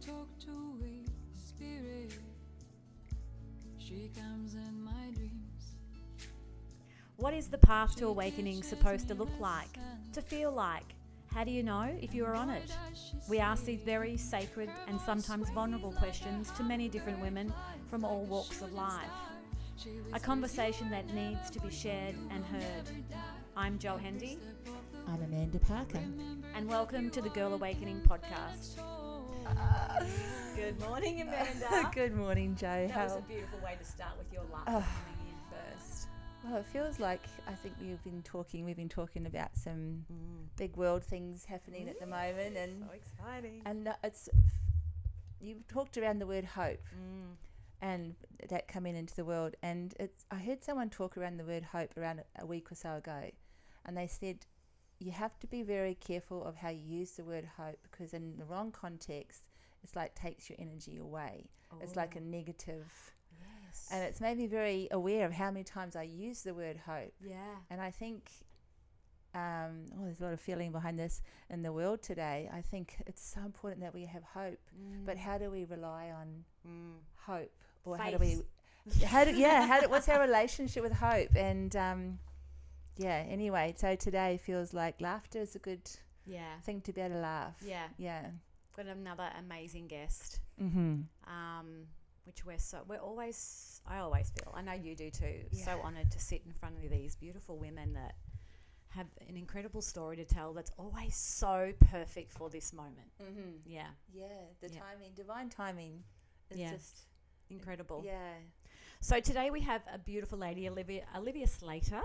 talk to a spirit. She comes in my dreams. What is the path to awakening supposed to look like, to feel like? How do you know if you are on it? We ask these very sacred and sometimes vulnerable questions to many different women from all walks of life. A conversation that needs to be shared and heard. I'm Jo Hendy. I'm Amanda Parker. And welcome to the Girl Awakening podcast. Good morning, Amanda. Good morning, Jo. That was a beautiful way to start with your laugh coming in first. Well, it feels like I think we've been talking about some big world things happening at the moment, and so exciting. And you talked around the word hope, and that coming into the world. And I heard someone talk around the word hope around a week or so ago, and they said you have to be very careful of how you use the word hope, because in the wrong context, it's like takes your energy away. Oh. It's like a negative. Yes. And it's made me very aware of how many times I use the word hope. Yeah. And I think, there's a lot of feeling behind this in the world today. I think it's so important that we have hope. But how do we rely on hope? Or faith. What's our relationship with hope? And anyway, so today feels like laughter is a good thing to be able to laugh. Yeah. Yeah. Got another amazing guest. Which I always feel, I know you do too, so honoured to sit in front of these beautiful women that have an incredible story to tell that's always so perfect for this moment. Yeah. Yeah, timing, divine timing is just incredible. Yeah. So today we have a beautiful lady, Olivia Slater.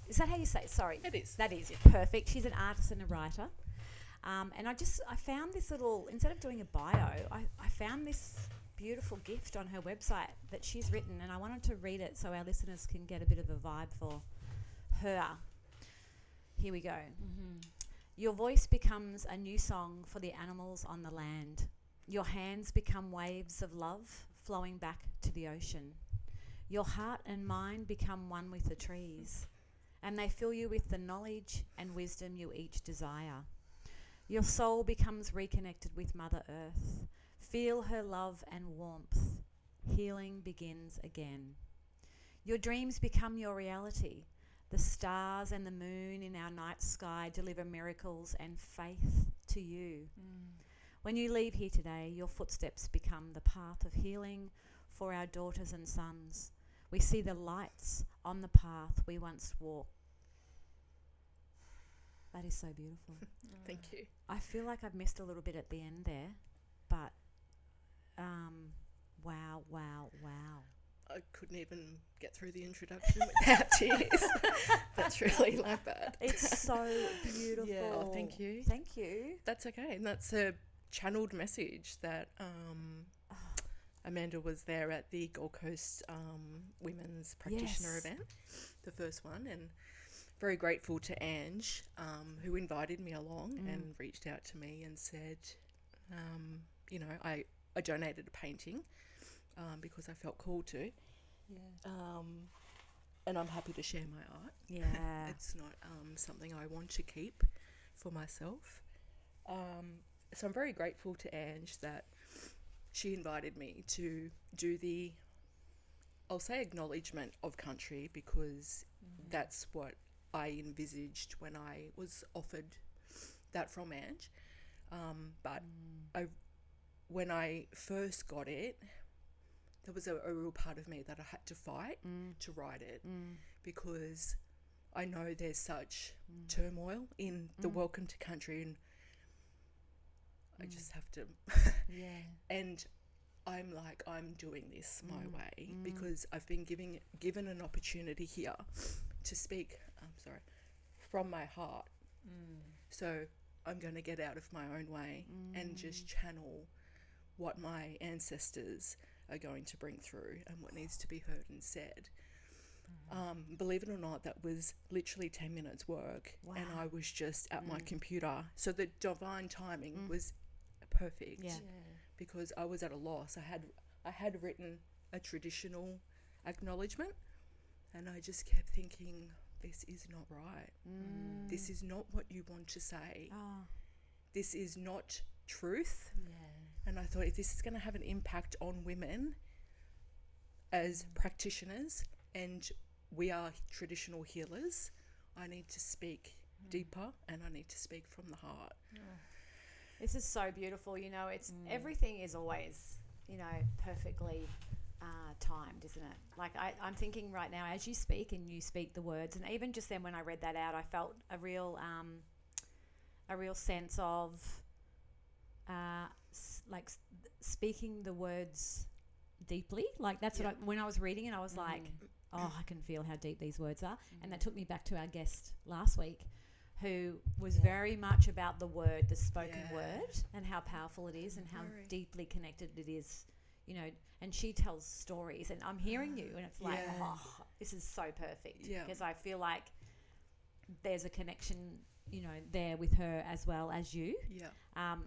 Is that how you say it? Sorry. It is. That is perfect. She's an artist and a writer. And I found this little, instead of doing a bio, I found this beautiful gift on her website that she's written, and I wanted to read it so our listeners can get a bit of a vibe for her. Here we go. Your voice becomes a new song for the animals on the land. Your hands become waves of love flowing back to the ocean. Your heart and mind become one with the trees, and they fill you with the knowledge and wisdom you each desire. Your soul becomes reconnected with Mother Earth. Feel her love and warmth. Healing begins again. Your dreams become your reality. The stars and the moon in our night sky deliver miracles and faith to you. When you leave here today, your footsteps become the path of healing for our daughters and sons. We see the lights on the path we once walked. That is so beautiful. Thank you. I feel like I've missed a little bit at the end there, but wow. I couldn't even get through the introduction without tears. That's really like bad. It's so beautiful. Yeah, thank you. Thank you. That's okay. And that's a channeled message that Amanda was there at the Gold Coast Women's Practitioner event, the first one, and very grateful to Ange, who invited me along and reached out to me and said, I donated a painting because I felt called to. Yeah. And I'm happy to share my art. Yeah. It's not something I want to keep for myself. So I'm very grateful to Ange that she invited me to do I'll say acknowledgement of country, because that's what I envisaged when I was offered that from Ange. But when I first got it, there was a real part of me that I had to fight to write it, because I know there's such turmoil in the welcome to country, and I just have to and I'm like, I'm doing this my way, because I've been given an opportunity here to speak from my heart. So I'm going to get out of my own way and just channel what my ancestors are going to bring through and what needs to be heard and said. Believe it or not, that was literally 10 minutes work. Wow. And I was just at my computer. So the divine timing was perfect, because I was at a loss. I had written a traditional acknowledgement, and I just kept thinking, this is not right. This is not what you want to say. This is not truth. And I thought, if this is going to have an impact on women as practitioners, and we are traditional healers, I need to speak deeper, and I need to speak from the heart. This is so beautiful. You know, it's everything is always, you know, perfectly timed, isn't it? Like I'm thinking right now, as you speak and you speak the words, and even just then when I read that out, I felt a real sense of speaking the words deeply. Like that's what when I was reading it, I was like, oh, I can feel how deep these words are. And that took me back to our guest last week, who was very much about the word, the spoken word, and how powerful it is and how deeply connected it is, you know. And she tells stories, and I'm hearing you, and it's like, oh, this is so perfect, because I feel like there's a connection, you know, there with her as well as you,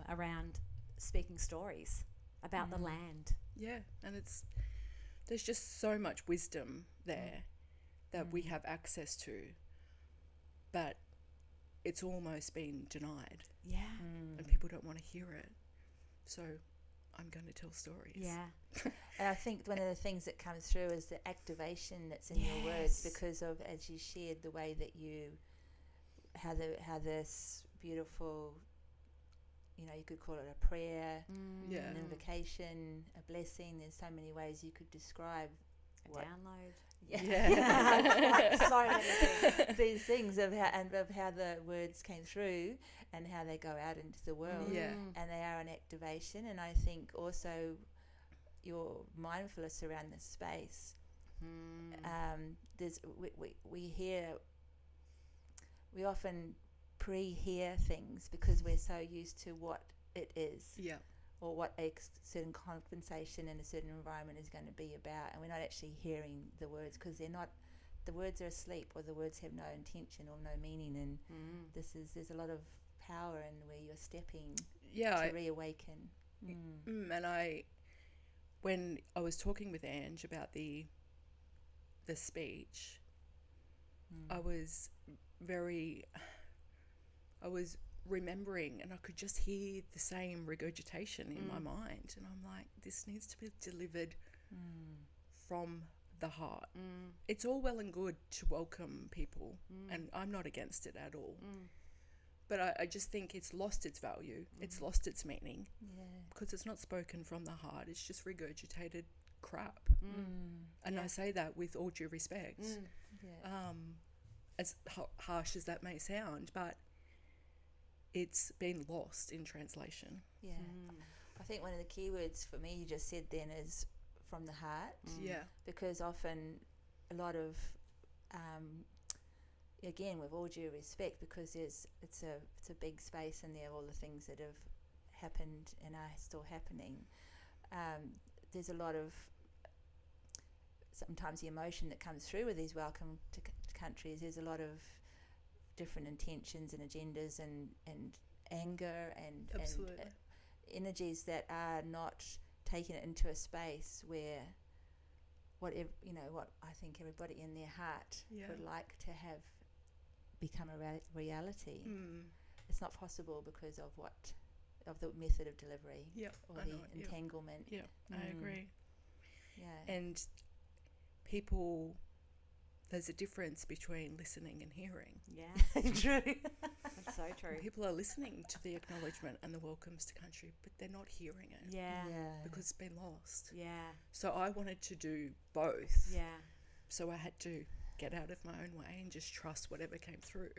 around speaking stories about the land. Yeah, and there's just so much wisdom there that we have access to, but it's almost been denied. Yeah. And people don't want to hear it. So I'm going to tell stories. Yeah. And I think one of the things that comes through is the activation that's in your words, because of, as you shared, the way that you, how this beautiful, you know, you could call it a prayer, an invocation, a blessing. There's so many ways you could describe download. So many things. These things of how the words came through and how they go out into the world. And they are an activation. And I think also your mindfulness around this space. We often pre-hear things because we're so used to what it is. Or what a certain compensation in a certain environment is going to be about, and we're not actually hearing the words because the words are asleep, or the words have no intention or no meaning, and there's a lot of power in where you're stepping to reawaken. And when I was talking with Ange about the speech, I was remembering, and I could just hear the same regurgitation in my mind, and I'm like, this needs to be delivered from the heart. It's all well and good to welcome people, and I'm not against it at all, but I just think it's lost its value, it's lost its meaning, because it's not spoken from the heart, it's just regurgitated crap. And I say that with all due respect, as harsh as that may sound, but it's been lost in translation. I think one of the key words for me you just said then is from the heart. Because often a lot of again, with all due respect, because it's a big space in there, all the things that have happened and are still happening, there's a lot of sometimes the emotion that comes through with these welcome to countries. There's a lot of different intentions and agendas and anger and energies that are not taking it into a space where what I think everybody in their heart would like to have become a reality. It's not possible because of the method of delivery or the entanglement. I agree. And people, there's a difference between listening and hearing. True. That's so true. People are listening to the acknowledgement and the welcomes to country, but they're not hearing it. Because it's been lost. So I wanted to do both. So I had to get out of my own way and just trust whatever came through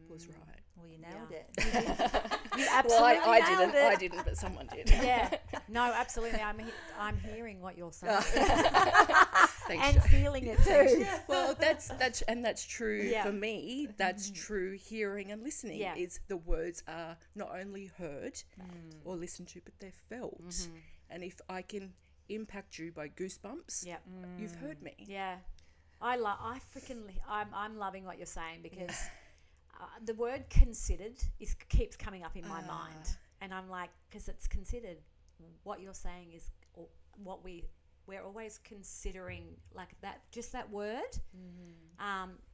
was right. Well, you nailed it. You absolutely nailed it. I didn't, but someone did. No, absolutely. I'm hearing what you're saying. Thanks, and Jo. feeling it too. Well, that's true for me. That's true. Hearing and listening is the words are not only heard or listened to, but they're felt. And if I can impact you by goosebumps, you've heard me. I'm loving what you're saying, because the word considered keeps coming up in my mind, and I'm like, because it's considered. What you're saying is what we're always considering, like that. Just that word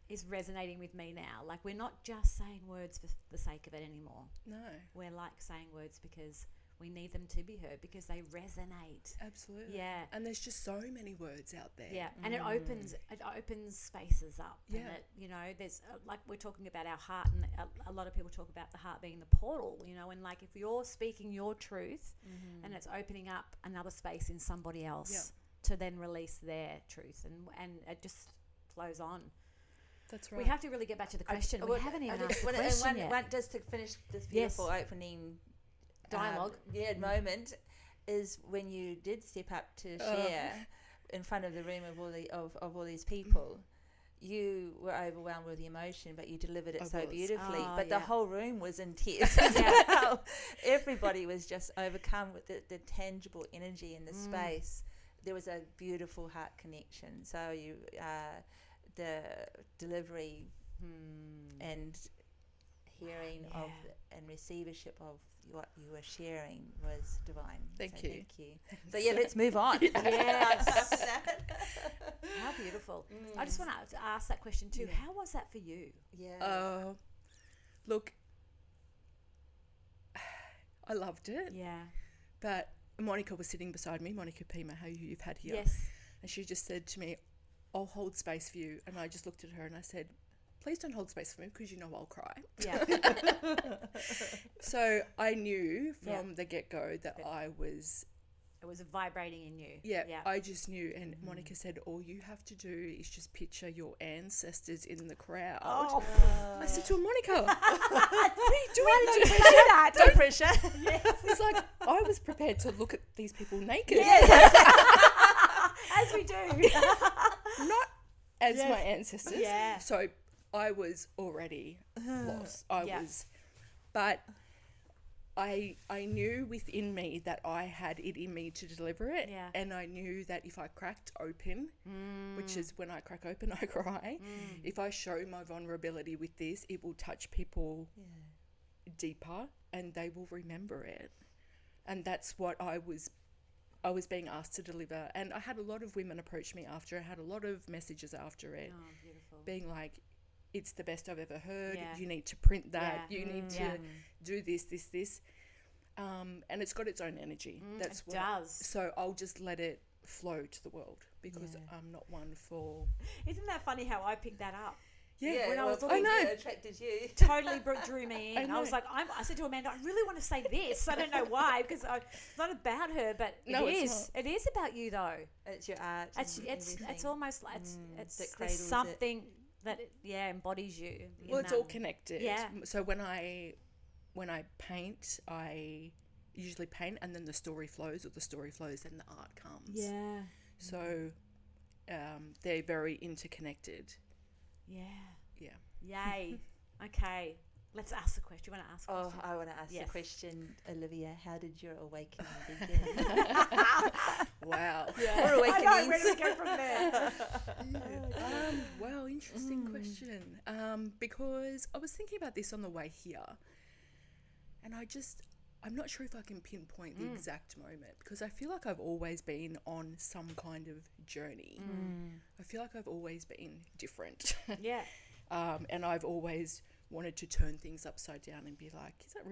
is resonating with me now. Like, we're not just saying words for the sake of it anymore. No, we're like saying words because we need them to be heard because they resonate. Absolutely. Yeah. And there's just so many words out there. Yeah, and it opens spaces up. Yeah. And it, there's like we're talking about our heart, and a lot of people talk about the heart being the portal. And like if you're speaking your truth, and it's opening up another space in somebody else to then release their truth, and it just flows on. That's right. We have to really get back to the question. We haven't even asked the question yet. Just to finish this beautiful opening dialogue, moment, is when you did step up to share in front of the room of all these people. You were overwhelmed with the emotion, but you delivered it so beautifully. But the whole room was in tears as well. Everybody was just overcome with the tangible energy in the space. There was a beautiful heart connection. So the delivery and hearing of and receivership of what you were sharing was divine. Thank you. So let's move on. Yes. How beautiful. I just want to ask that question too. How was that for you? Yeah. Look, I loved it. Yeah. But Monica was sitting beside me, Monica Pima, who you've had here. Yes. And she just said to me, I'll hold space for you. And I just looked at her and I said, please don't hold space for me because I'll cry. Yeah. So I knew from the get-go that it was vibrating in you. Yeah, I just knew. And Monica said, all you have to do is just picture your ancestors in the crowd. I said to her, Monica, what are you doing? Don't pressure. It's like, I was prepared to look at these people naked. As we do. Not as my ancestors. Yeah. So I was already lost. But I knew within me that I had it in me to deliver it. Yeah. And I knew that if I cracked open, which is when I crack open, I cry. If I show my vulnerability with this, it will touch people deeper and they will remember it. And that's what I was being asked to deliver. And I had a lot of women approach me after. I had a lot of messages after it. Oh, beautiful. Being like, it's the best I've ever heard. Yeah. You need to print that. Yeah. You need to do this. And it's got its own energy. That's it does. So I'll just let it flow to the world because I'm not one for... Isn't that funny how I picked that up? Yeah, when I was looking, looking, it attracted you. Totally drew me in. I I was like, I said to Amanda, I really want to say this. I don't know why, because it's not about her, but No, it it's is. It is about you, though. It's your art. It's almost like that there's cradles something that embodies you. Well, it's all connected. Yeah. So when I paint, I usually paint and then the story flows, and the art comes. Yeah. So they're very interconnected. Yeah. Yeah. Yay. Okay. Let's ask the question. You want to ask a Oh, question? I want to ask Yes. the question, Olivia. How did your awakening begin? Wow. Or awakenings? I know, where do we go from there? Wow, interesting question. Because I was thinking about this on the way here, and I'm not sure if I can pinpoint the exact moment, because I feel like I've always been on some kind of journey. I feel like I've always been different. Yeah. And I've always wanted to turn things upside down and be like, is that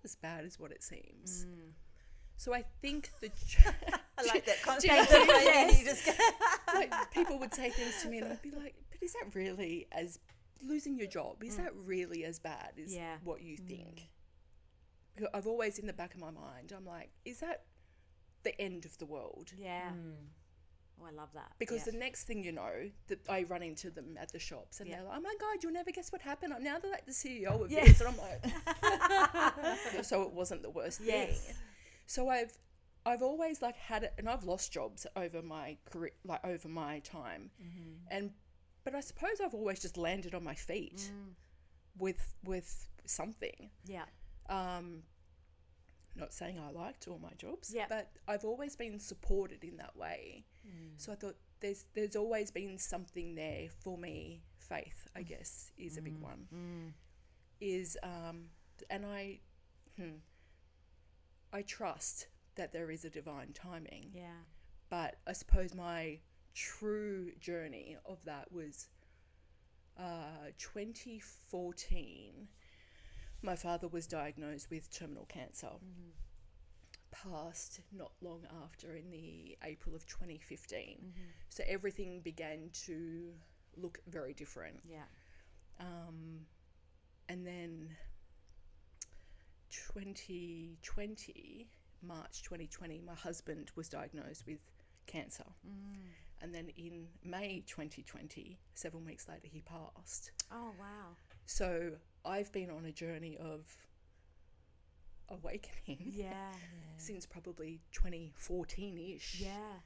as bad as what it seems? So I think I like that concept. Yes. You just like, people would say things to me and I'd be like, but is that really as losing your job? Is that really as bad as what you think? Because I've always in the back of my mind, I'm like, is that the end of the world? Yeah. Oh, I love that. Because the next thing you know, that I run into them at the shops and they're like, oh my God, you'll never guess what happened. I'm now like the CEO of this. And I'm like, so it wasn't the worst thing. So I've always like had it, and I've lost jobs over my career, like over my time. But I suppose I've always just landed on my feet with something. Yeah. Not saying I liked all my jobs, Yeah. but I've always been supported in that way. So I thought there's always been something there for me. Faith, I guess, is a big one. And I trust that there is a divine timing. Yeah. But I suppose my true journey of that was 2014. my father was diagnosed with terminal cancer. Passed not long after in the April of 2015. So everything began to look very different. Yeah. And then 2020, March 2020, my husband was diagnosed with cancer. And then in May 2020, 7 weeks later, he passed. Oh, wow. So I've been on a journey of awakening Yeah. since probably 2014-ish. Yeah.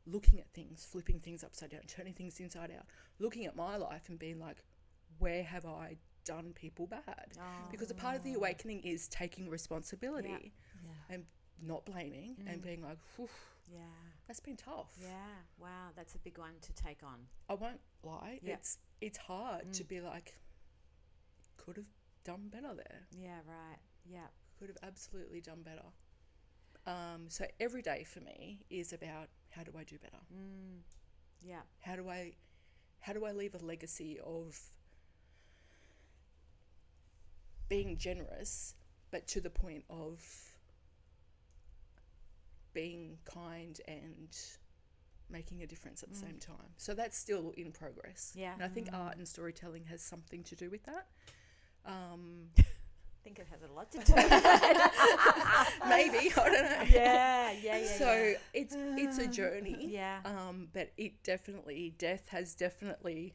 Looking at things, flipping things upside down, turning things inside out, looking at my life and being like, where have I done people bad? Because a part of the awakening is taking responsibility and not blaming and being like, "Phew, Yeah. that's been tough." Yeah. Wow. That's a big one to take on. I won't lie. Yeah. It's hard to be like, could have done better there. Yeah. Right. Yeah. Could have absolutely done better. So every day for me is about, how do I do better? Yeah. How do I leave a legacy of being generous, but to the point of being kind and making a difference at the same time. So that's still in progress. Yeah. And I think art and storytelling has something to do with that. I think it has a lot to do with it. Maybe, I don't know. Yeah. So it's a journey. Yeah. But death has definitely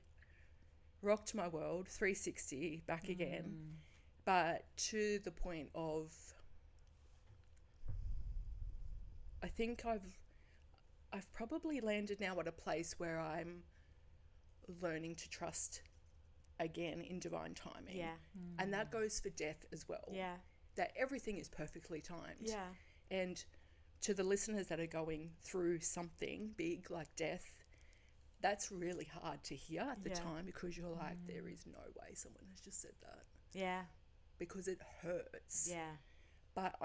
rocked my world 360 back again. But to the point of, I think I've probably landed now at a place where I'm learning to trust again in divine timing. Yeah. And that goes for death as well. Yeah. That everything is perfectly timed. Yeah. And to the listeners that are going through something big like death, that's really hard to hear at the time, because you're like, there is no way someone has just said that, Yeah. because it hurts. Yeah. But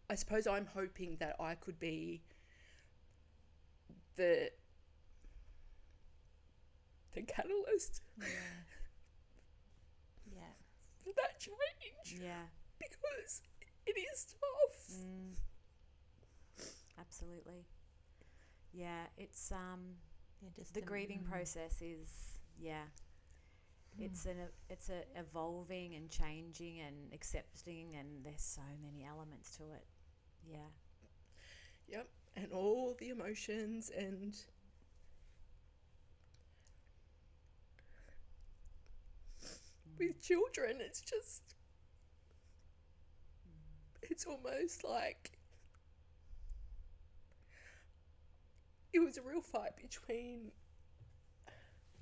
I suppose I'm hoping that I could be the catalyst for that change, Yeah. because it is tough. Absolutely. Yeah. It's just the grieving process is it's a evolving and changing and accepting, and there's so many elements to it. Yeah. Yep. And all the emotions, and with children, it's just, it's almost like it was a real fight between,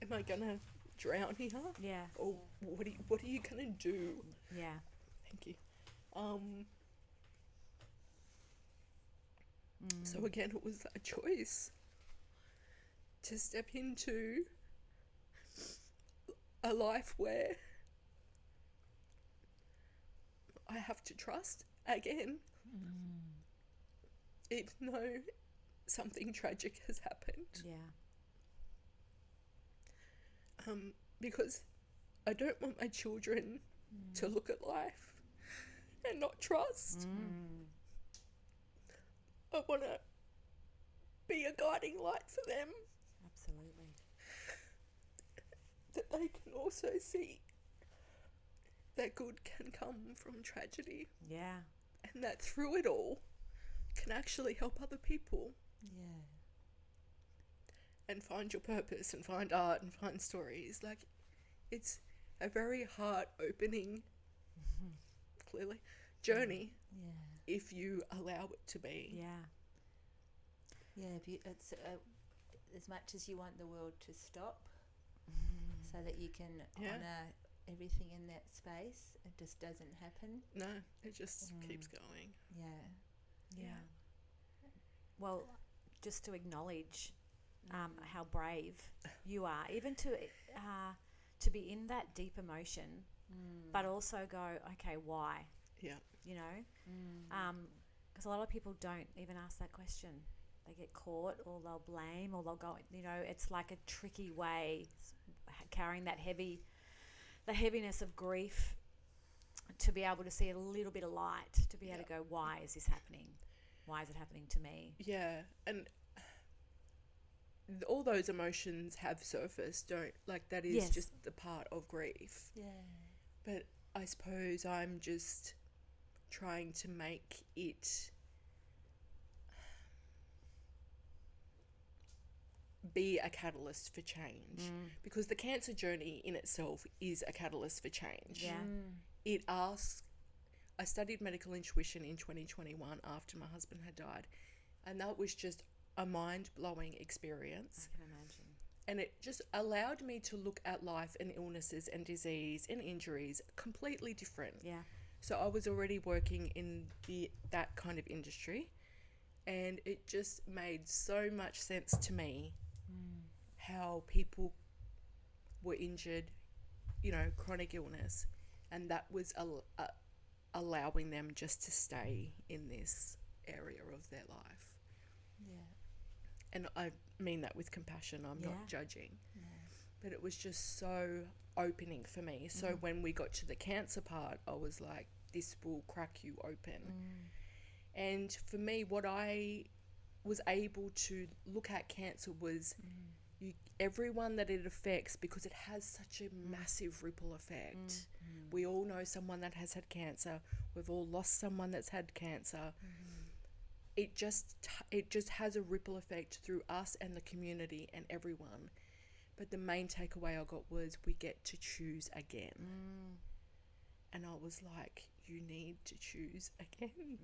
am I gonna drown here? Yeah. Or what are you gonna do? Yeah. Thank you. So again, it was a choice to step into a life where I have to trust again, even though something tragic has happened. Yeah. Because I don't want my children to look at life and not trust. I want to be a guiding light for them, Absolutely. that they can also see that good can come from tragedy, Yeah. and that through it all can actually help other people and find your purpose and find art and find stories. Like, it's a very heart-opening, clearly, journey if you allow it to be. Yeah. It's as much as you want the world to stop, so that you can honour everything in that space, it just doesn't happen. No, it just keeps going. Yeah. Well, just to acknowledge how brave you are, even to be in that deep emotion, but also go, okay, why? Yeah. You know, because a lot of people don't even ask that question. They get caught, or they'll blame, or they'll go. You know, it's like a tricky way, carrying that the heaviness of grief to be able to see a little bit of light, to be able to go, why is this happening? Why is it happening to me? Yeah, and all those emotions have surfaced, don't, like, that is Yes. just the part of grief. Yeah. But I suppose I'm just trying to make it be a catalyst for change, because the cancer journey in itself is a catalyst for change. Yeah. It asks, I studied medical intuition in 2021 after my husband had died, and that was just a mind-blowing experience. I can imagine. And it just allowed me to look at life and illnesses and disease and injuries completely different. Yeah. So I was already working in that kind of industry, and it just made so much sense to me how people were injured, you know, chronic illness, and that was allowing them just to stay in this area of their life. Yeah. And I mean that with compassion. I'm Yeah. not judging. But it was just so opening for me. So when we got to the cancer part, I was like, this will crack you open. And for me, what I was able to look at cancer was everyone that it affects, because it has such a massive ripple effect. We all know someone that has had cancer. We've all lost someone that's had cancer. It just has a ripple effect through us and the community and everyone. But the main takeaway I got was we get to choose again. And I was like, you need to choose again.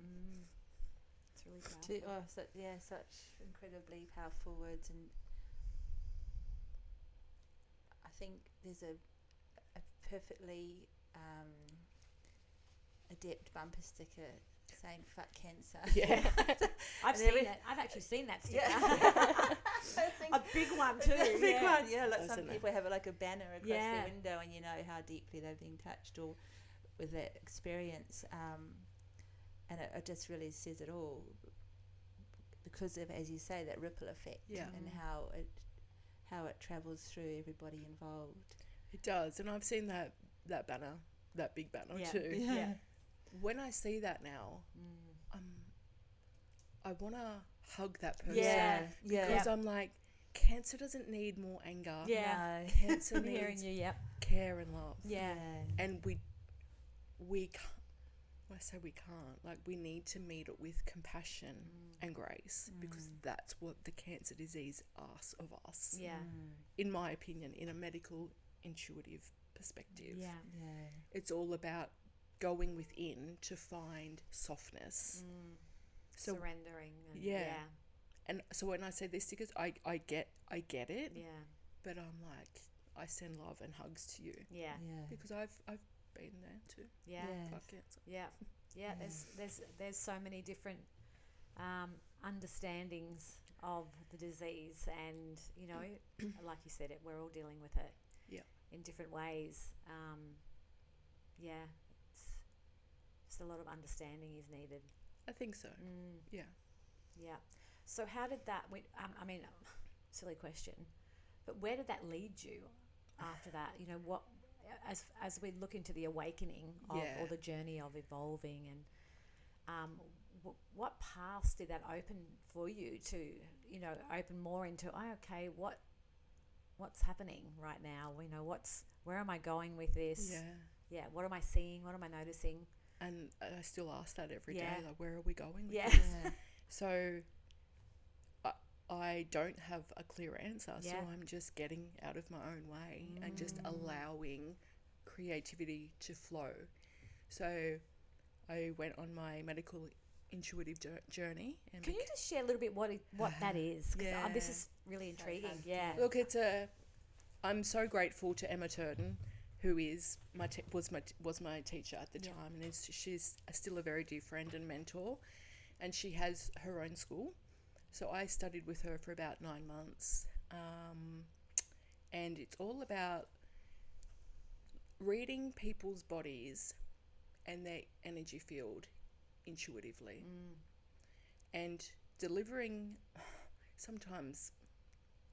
It's really powerful. Such incredibly powerful words, and I think there's a perfectly adept bumper sticker saying "fuck cancer." Yeah. I've seen it. I've actually seen that sticker. A big one too. Big one, yeah. Like some Isn't it? people have like a banner across Yeah. their window, and you know how deeply they've been touched or with that experience. And it just really says it all, because of, as you say, that ripple effect, Yeah. and how it travels through everybody involved. It does. And I've seen that banner, that big banner Yeah. too. Yeah. When I see that now, I want to hug that person. Yeah. Because I'm like, cancer doesn't need more anger. Yeah. No. Cancer I'm hearing needs you. Yep. care and love. Yeah. And we can't, when I say we can't, like, we need to meet it with compassion and grace, because that's what the cancer disease asks of us. Yeah. In my opinion, in a medical intuitive perspective. Yeah. Yeah. It's all about going within to find softness. So Surrendering. And Yeah. Yeah. and so when I say these stickers, I get it, Yeah. but I'm like, I send love and hugs to you, Yeah. Yeah. because I've been there too. Yeah. Yeah. Fuck cancer. Yeah. Yeah. There's so many different understandings of the disease, and you know, like you said, we're all dealing with it. Yeah. In different ways. Yeah. It's just a lot of understanding is needed. I think so. Yeah. Yeah. So how did that? I mean, silly question, but where did that lead you after that? You know, what as we look into the awakening of, Yeah. or the journey of evolving, and what paths did that open for you to, you know, open more into? Okay, what's happening right now? You know, where am I going with this? Yeah. Yeah. What am I seeing? What am I noticing? And I still ask that every day, Yeah. like, where are we going with Yeah. this? Yeah. So I don't have a clear answer, so Yeah. I'm just getting out of my own way and just allowing creativity to flow. So I went on my medical intuitive journey. And Can you just share a little bit what that is? 'Cause, Yeah. this is really intriguing. fun. Yeah. Look, I'm so grateful to Emma Turton, who is was my teacher at the Yeah. time, and she's still a very dear friend and mentor, and she has her own school. So I studied with her for about 9 months, and it's all about reading people's bodies and their energy field intuitively, and delivering sometimes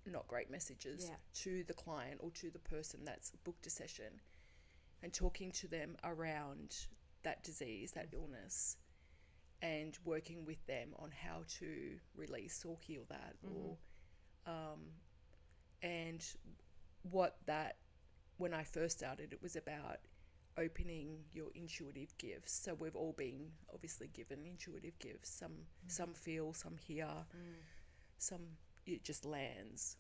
not great messages Yeah. to the client or to the person that's booked a session, and talking to them around that disease, that illness, and working with them on how to release or heal that, or and what that, when I first started, it was about opening your intuitive gifts. So we've all been obviously given intuitive gifts. Some feel, some hear, some it just lands.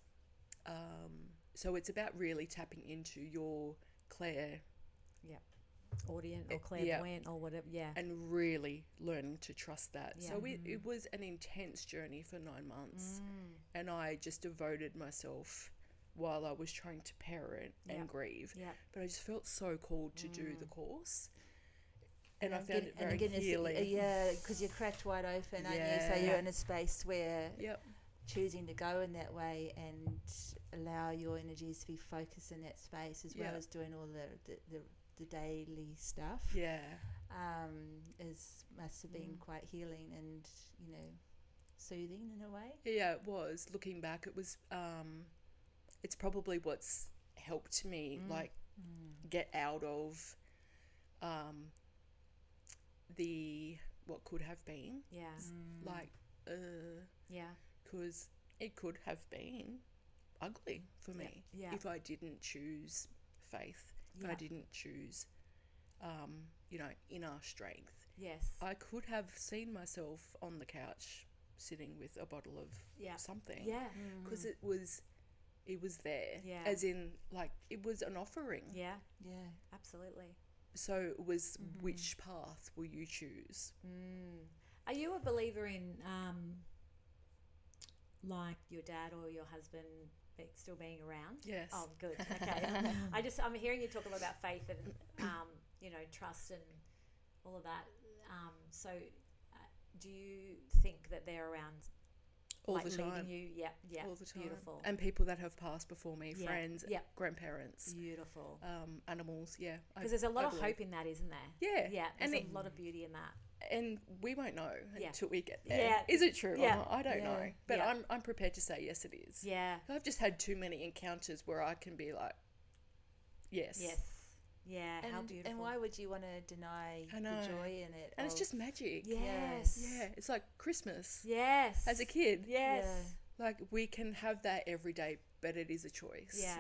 So it's about really tapping into your Audient or clairvoyant or whatever, and really learning to trust that. Yeah. So it was an intense journey for 9 months, and I just devoted myself while I was trying to parent and grieve. But I just felt so called to do the course, and I found it very healing. Yeah, because you're cracked wide open, aren't you? So you're in a space where choosing to go in that way and allow your energies to be focused in that space, as well as doing all the daily stuff. Must have been quite healing and, you know, soothing in a way. Yeah, it was. Looking back, it was. It's probably what's helped me get out of the what could have been. Because it could have been ugly for me if I didn't choose faith. If I didn't choose, inner strength. I could have seen myself on the couch sitting with a bottle of something. Because it was there. As in, like, it was an offering. Absolutely. So it was, which path will you choose? Are you a believer in, like, your dad or your husband still being around? Yes. Oh, good. Okay. I'm hearing you talk a lot about faith and, trust and all of that. Do you think that they're around all like the time? Leading you? Yeah. All the time. Beautiful. And people that have passed before me, friends, grandparents, beautiful. Animals. Because there's a lot of hope in that, isn't there? Yeah. There's a lot of beauty in that. And we won't know until we get there. Is it true or not? I don't know. But I'm prepared to say yes, it is. I've just had too many encounters where I can be like, yes. Yeah, how beautiful. And why would you want to deny the joy in it? And it's just magic. Yes. Yeah, it's like Christmas. Yes. As a kid. Yes. Yeah. Like, we can have that every day, but it is a choice. Yeah.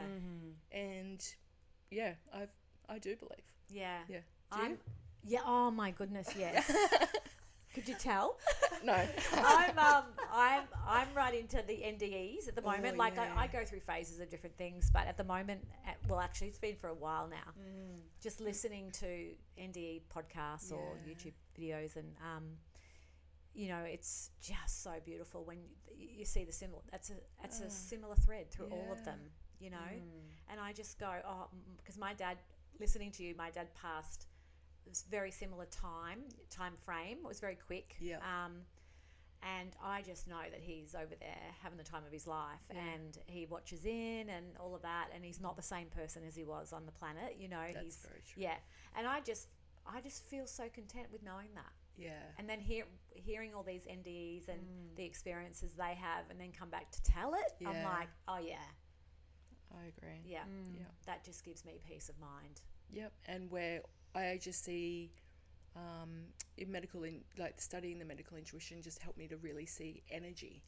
And I do believe. Yeah. Yeah. Do you? Yeah. Oh my goodness. Yes. Could you tell? No. I'm right into the NDEs at the moment. I go through phases of different things, but at the moment, actually, it's been for a while now. Just listening to NDE podcasts or YouTube videos, and it's just so beautiful when you see the similar. That's a similar thread through all of them. And I just go, because my dad, listening to you, my dad passed. It was very similar time frame. It was very quick. And I just know that he's over there having the time of his life, and he watches in and all of that, and he's not the same person as he was on the planet. That's he's very true. And I just feel so content with knowing that. And then hearing all these NDEs and the experiences they have, and then come back to tell it. I'm like, oh yeah, I agree. That just gives me peace of mind. And where I just see studying the medical intuition just helped me to really see energy.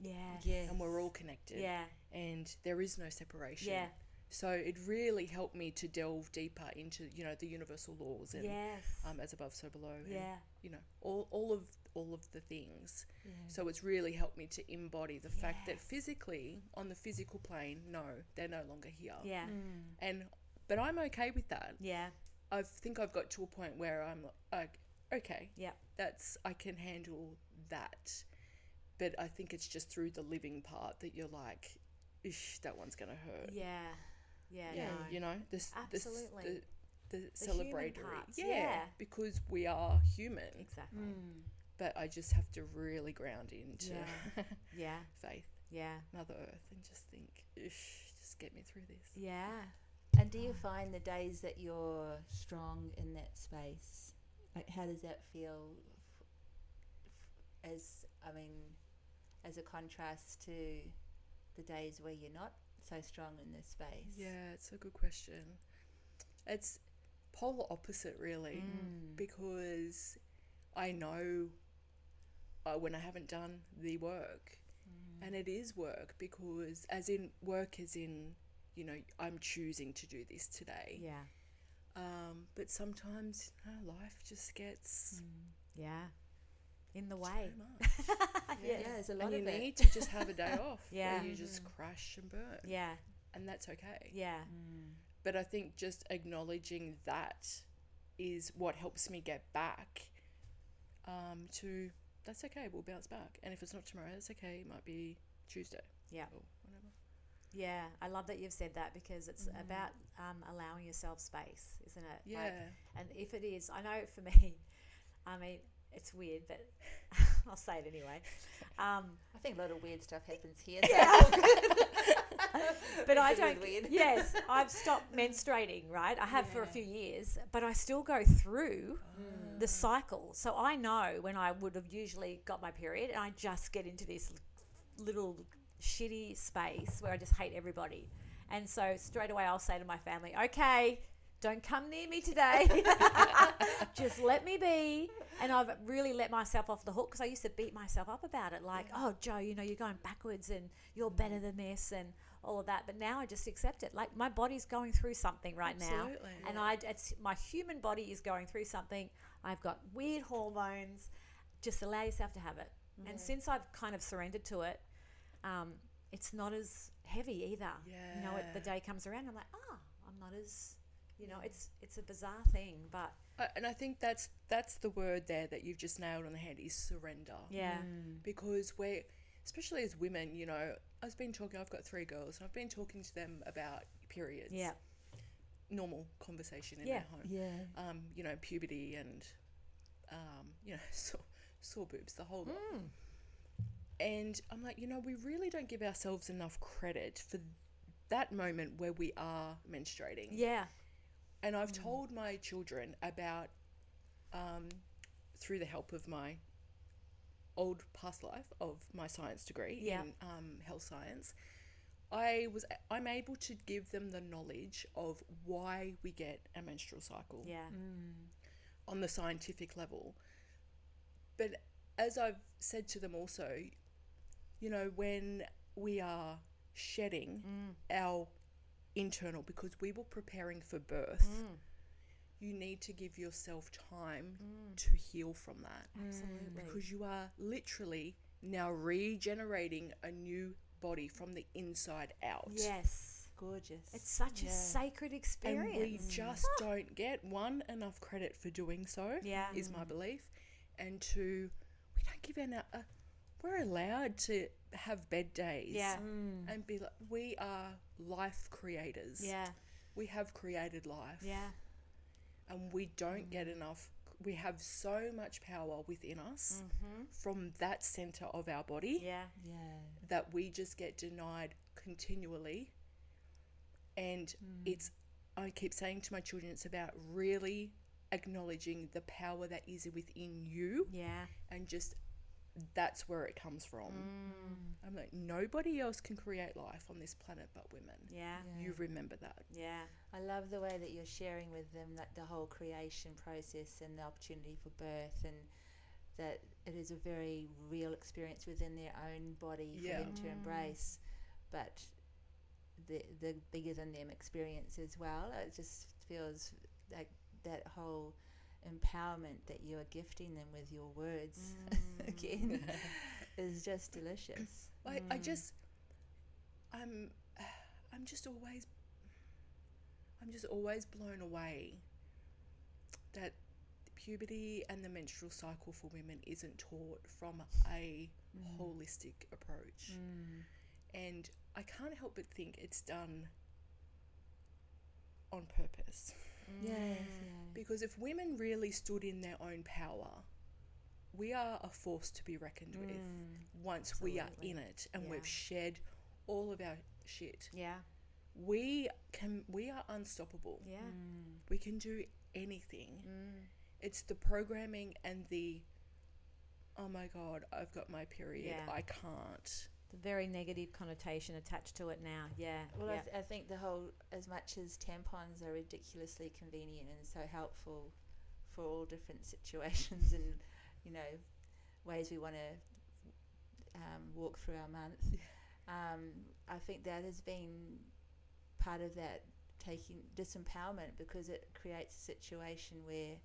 And we're all connected. And there is no separation. So it really helped me to delve deeper into, the universal laws and as above, so below. And, all of the things. So it's really helped me to embody the fact that physically, on the physical plane, no, they're no longer here. But I'm okay with that. I think I've got to a point where I'm like, okay, I can handle that. But I think it's just through the living part that you're like, ish, that one's going to hurt. No. Absolutely. The celebratory. Human parts, because we are human. Exactly. But I just have to really ground into faith, Mother Earth, and just think, ish, just get me through this. And do you find the days that you're strong in that space, like, how does that feel as a contrast to the days where you're not so strong in this space? Yeah, it's a good question. polar opposite, really, because I know when I haven't done the work, and it is work, because as in work as in, you know, I'm choosing to do this today. Yeah. But sometimes life just gets Yeah. In the way. too much. Yeah, there's a lot And of you it. need to just have a day off Yeah. where you just crash and burn. Yeah. And that's okay. Yeah. But I think just acknowledging that is what helps me get back to, that's okay, we'll bounce back. And if it's not tomorrow, that's okay, it might be Tuesday. Yeah. Or whatever. Yeah. I love that you've said that, because it's about allowing yourself space, isn't it? Yeah. Like, and if it is, I know for me, I mean, it's weird, but I'll say it anyway. I think a lot of weird stuff happens here. But I It's a don't. bit weird. Yes, I've stopped menstruating, right? I have for a few years, but I still go through the cycle. So I know when I would have usually got my period, and I just get into this little shitty space where I just hate everybody. And so straight away I'll say to my family, okay, don't come near me today. Just let me be. And I've really let myself off the hook, because I used to beat myself up about it. Like, oh, Joe, you know, you're going backwards and you're better than this and all of that. But now I just accept it. Like, my body's going through something right now. And my human body is going through something. I've got weird hormones. Just allow yourself to have it. And since I've kind of surrendered to it, it's not as heavy either. Yeah. You know, the day comes around, I'm like, I'm not as, you know, it's a bizarre thing, but And I think that's the word there that you've just nailed on the head, is surrender. yeah, Because we're, especially as women, you know, I've got 3 girls, and I've been talking to them about periods. yeah, Normal conversation in Yeah. their home. Yeah. You know, puberty and, you know, sore boobs, the whole lot. And I'm like, you know, we really don't give ourselves enough credit for that moment where we are menstruating. yeah, And I've told my children about, through the help of my old past life of my science degree Yeah. in health science, I'm able to give them the knowledge of why we get a menstrual cycle yeah, on the scientific level. But as I've said to them also, you know, when we are shedding our internal, because we were preparing for birth, you need to give yourself time to heal from that. absolutely. Because you are literally now regenerating a new body from the inside out. Yes, Gorgeous. it's such a sacred And experience. we just don't get, one, enough credit for doing so, Yeah. is my belief. And 2, we don't give we're allowed to have bed days. Yeah. And be like, we are life creators. Yeah, We have created life. yeah, And we don't get enough. We have so much power within us from that center of our body yeah, Yeah. that we just get denied continually. And I keep saying to my children, it's about really acknowledging the power that is within you, yeah, and just that's where it comes from. I'm like, nobody else can create life on this planet but women. yeah, You remember that. yeah, I love the way that you're sharing with them that the whole creation process and the opportunity for birth, and that it is a very real experience within their own body for Yeah. them to embrace, but the bigger than them experience as well. It just feels like that whole empowerment that you are gifting them with your words again is just delicious. I just, I'm just always blown away that puberty and the menstrual cycle for women isn't taught from a holistic approach. And I can't help but think it's done on purpose. Yes, Because if women really stood in their own power, we are a force to be reckoned with once we are in it and Yeah. we've shed all of our shit. yeah, We are unstoppable. yeah, We can do anything. It's the programming and the, oh my God, I've got my period. Yeah. I can't. the very negative connotation attached to it now. Yeah. Well, yeah. I think the whole, as much as tampons are ridiculously convenient and so helpful for all different situations and, you know, ways we want to walk through our month, I think that has been part of that taking disempowerment, because it creates a situation where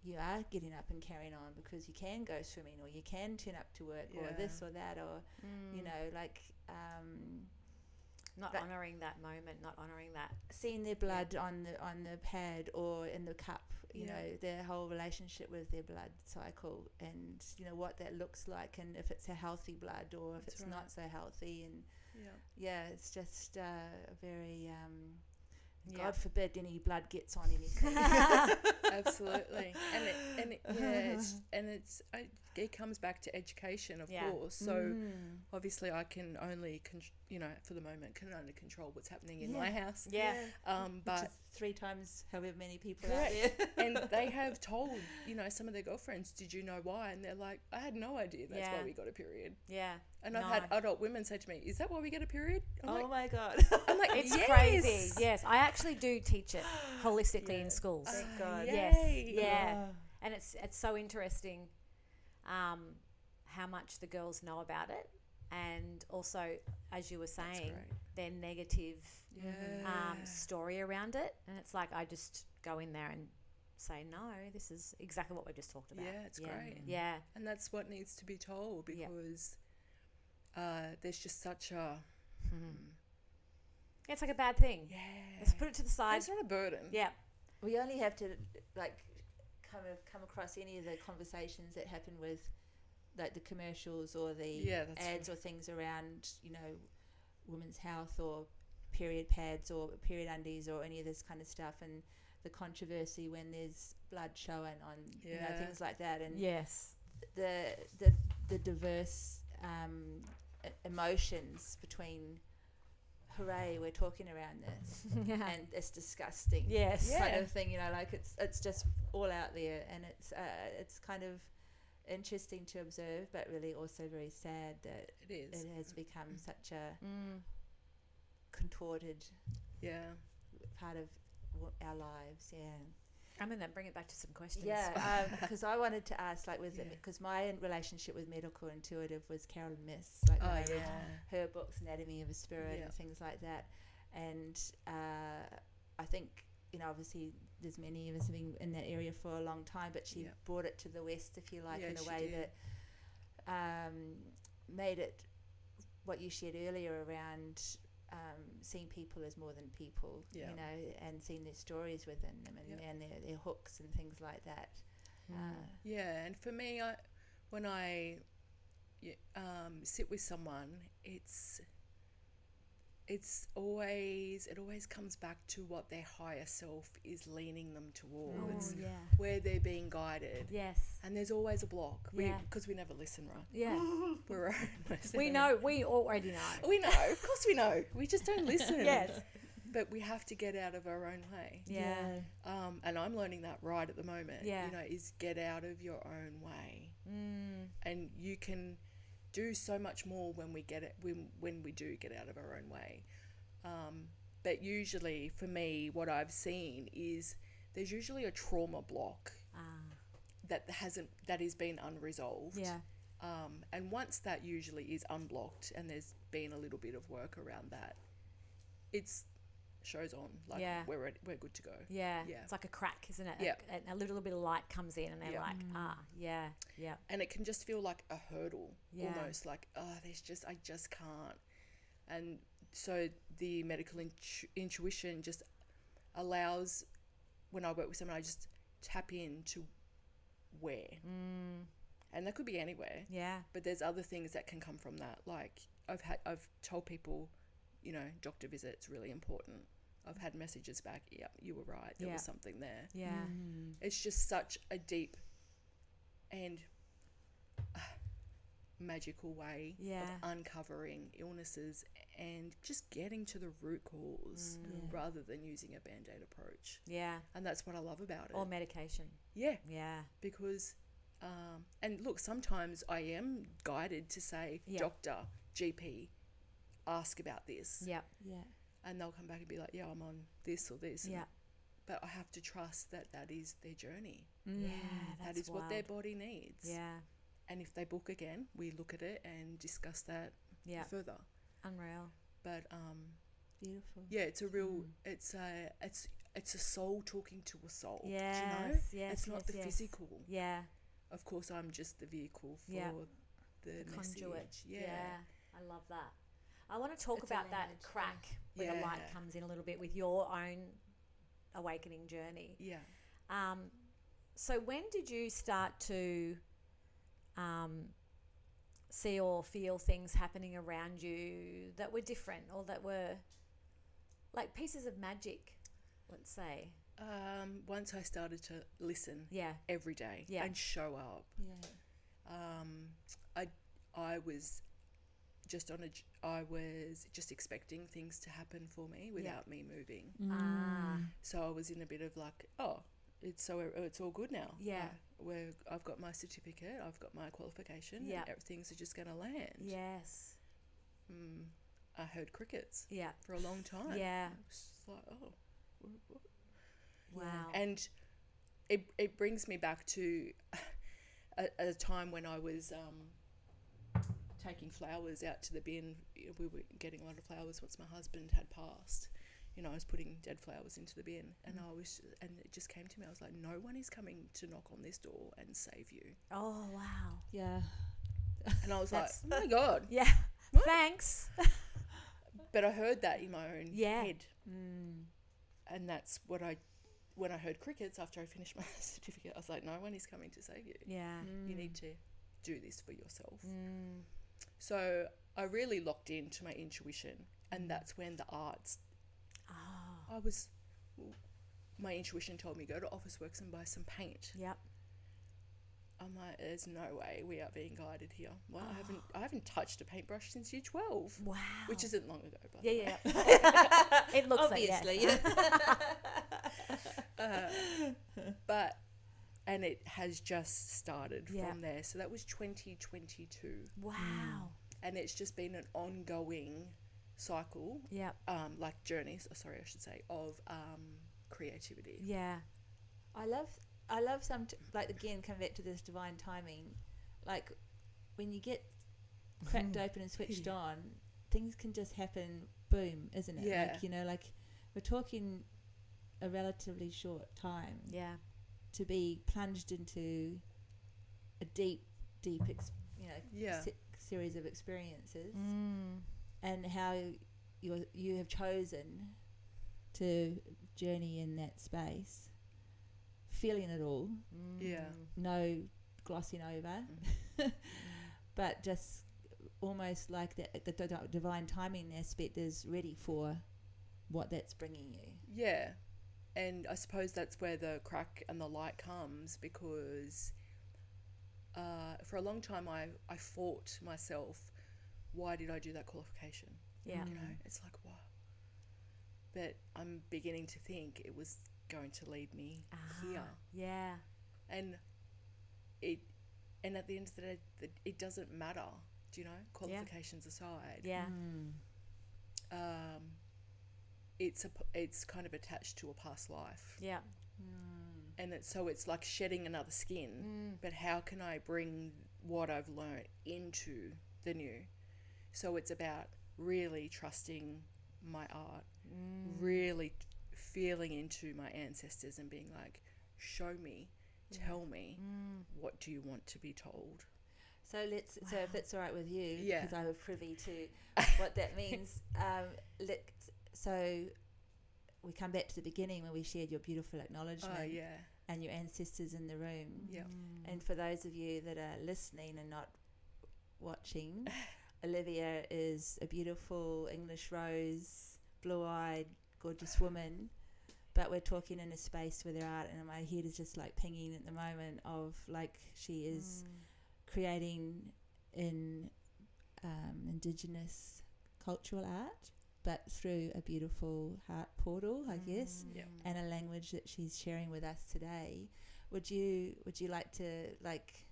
you are getting up and carrying on because you can go swimming or you can turn up to work or this or that, or you know, like not honouring that moment, not honouring that, seeing their blood on the pad or in the cup, you know, their whole relationship with their blood cycle, and you know what that looks like, and if it's a healthy blood or if it's not so healthy, and it's just very God forbid any blood gets on anything. Absolutely. It comes back to education, of course. So obviously I can only for the moment can only control what's happening in my house. But 3 times however many people out there. And they have told, some of their girlfriends, did you know why? And they're like, I had no idea that's why we got a period. And I've had adult women say to me, is that why we get a period? I'm my God. I'm like, it's yes. crazy. Yes, I actually do teach it holistically in schools. Thank God. Yes, and it's so interesting how much the girls know about it, and also, as you were saying, their negative story around it. And it's like, I just go in there and say, no, this is exactly what we just talked about. Yeah, it's great. Yeah. And that's what needs to be told, because there's just such a... It's like a bad thing. Yeah. Let's put it to the side. It's not a burden. Yeah. We only have to come across any of the conversations that happen with like the commercials or the ads or things around, women's health or period pads or period undies or any of this kind of stuff, and the controversy when there's blood showing on things like that, and the diverse emotions between hooray we're talking around this and it's disgusting kind of thing, like it's just all out there, and it's kind of interesting to observe, but really also very sad that it has become such a contorted part of our lives. I'm going to bring it back to some questions. Because I wanted to ask, like, because my relationship with medical intuitive was Carolyn Myss, like when I read her books, Anatomy of a Spirit and things like that, and I think obviously there's many of us have been in that area for a long time, but she brought it to the West, if you like, in a way that made it what you shared earlier around seeing people as more than people, and seeing their stories within them and their hooks and things like that. And for me, when I sit with someone, it always comes back to what their higher self is leaning them towards, where they're being guided. Yes. And there's always a block, because we never listen, right? Yeah. We're we know, we already know. We know, of course we know. We just don't listen. Yes. But we have to get out of our own way. Yeah. And I'm learning that right at the moment. Is get out of your own way. And you can do so much more when we do get out of our own way. But usually for me, what I've seen is there's usually a trauma block that is been unresolved. And once that usually is unblocked and there's been a little bit of work around that, it's shows on, like we're good to go. It's like a crack, isn't it? A little bit of light comes in and they're like, and it can just feel like a hurdle, almost like, I just can't. And so the medical intuition just allows, when I work with someone, I just tap into where, and that could be anywhere, but there's other things that can come from that. Like I've told people, doctor visit's really important. I've had messages back, you were right, there was something there. It's just such a deep and magical way of uncovering illnesses and just getting to the root cause rather than using a Band-Aid approach. And that's what I love about it. Or medication. Because and look, sometimes I am guided to say, doctor, GP ask about this, Yep. Yeah. and they'll come back and be like, yeah, I'm on this or this. Yeah. But I have to trust that that is their journey. Yeah. That That's is what their wild. body needs. Yeah. And if they book again, we look at it and discuss that Yeah. further. Unreal. But Beautiful. yeah, it's a real it's a soul talking to a soul. Yes. Do you know? Yes. It's not yes, the yes. physical. Yeah. Of course, I'm just the vehicle for Yeah. the message. Conduit. Yeah. I love that. I want to talk It's a about that language, crack where the light Yeah. comes in a little bit with your own awakening journey. Yeah. So when did you start to see or feel things happening around you that were different or that were like pieces of magic, let's say? Once I started to listen Yeah. every day Yeah. and show up, Yeah. I was just I was just expecting things to happen for me without me moving. Ah. So I was in a bit of like, oh, it's all good now. Yeah. I've got my certificate, I've got my qualification, Yeah. and everything's just going to land. Yes. I heard crickets Yeah. for a long time. Yeah. I was just like, oh, what? Wow. And it brings me back to a time when I was taking flowers out to the bin. We were getting a lot of flowers once my husband had passed. You know, I was putting dead flowers into the bin, and and it just came to me. I was like, no one is coming to knock on this door and save you. Oh, wow. Yeah. And I was like, That's- oh my God. Yeah. Thanks. But I heard that in my own Yeah. head. And that's what when I heard crickets after I finished my certificate, I was like, no one is coming to save you. Yeah. You need to do this for yourself. So I really locked into my intuition, and that's when the arts, my intuition told me, go to Officeworks and buy some paint. Yep. I'm like, there's no way we are being guided here. Well, I haven't touched a paintbrush since year 12. Wow. Which isn't long ago, by Yeah, the way. yeah. It looks Obviously, like But, and it has just started Yeah. from there. So that was 2022. Wow. And it's just been an ongoing cycle, Yep. like journeys, I should say, of creativity. Yeah. I love like again coming back to this divine timing, like when you get cracked open and switched on, things can just happen, boom, isn't it? Yeah. Like, you know, like we're talking a relatively short time Yeah. to be plunged into a deep Yeah. series of experiences, and how you have chosen to journey in that space, feeling it all, Yeah. no glossing over, but just almost like the divine timing aspect is ready for what that's bringing you. Yeah. And I suppose that's where the crack and the light comes, because for a long time I fought myself, why did I do that qualification? Yeah. You know, it's like, wow. But I'm beginning to think it was going to lead me here. Yeah. And at the end of the day, it doesn't matter, do you know, qualifications aside. Yeah. It's kind of attached to a past life. Yeah. And it's like shedding another skin, but how can I bring what I've learned into the new? So it's about really trusting my art, really feeling into my ancestors and being like, show me, tell me, what do you want to be told? So so if it's all right with you, Yeah. because I was privy to what that means. So we come back to the beginning when we shared your beautiful acknowledgement Oh, yeah. and your ancestors in the room. Yeah. And for those of you that are listening and not watching, Olivia is a beautiful English rose, blue-eyed, gorgeous woman. But we're talking in a space where there art, and my head is just like pinging at the moment of like she is creating in Indigenous cultural art, but through a beautiful heart portal, I guess, Yeah. and a language that she's sharing with us today. Would you like to like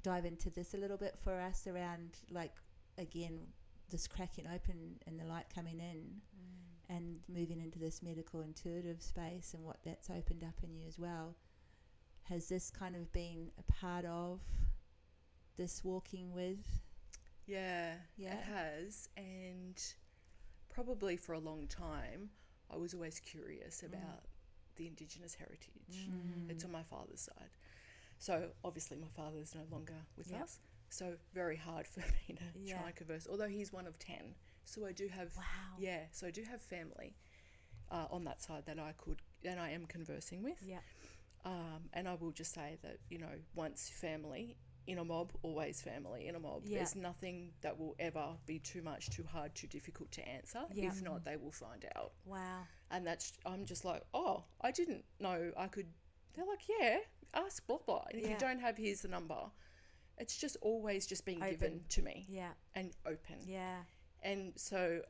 dive into this a little bit for us around like again, this cracking open and the light coming in and moving into this medical intuitive space and what that's opened up in you as well. Has this kind of been a part of this walking with? Yeah, Yeah. it has. And probably for a long time, I was always curious about the Indigenous heritage. It's on my father's side. So obviously my father's no longer with Yep. us. So very hard for me to try and converse, although he's one of 10. So I do have, so I do have family on that side that I am conversing with. Yeah. And I will just say that, you know, once family in a mob, always family in a mob. Yeah. There's nothing that will ever be too much, too hard, too difficult to answer. Yeah. If not, they will find out. Wow. And I'm just like, oh, I didn't know I could. They're like, yeah, ask blah blah. And if you don't have, here's the number. It's just always just being given to me. Yeah. And open. Yeah. And so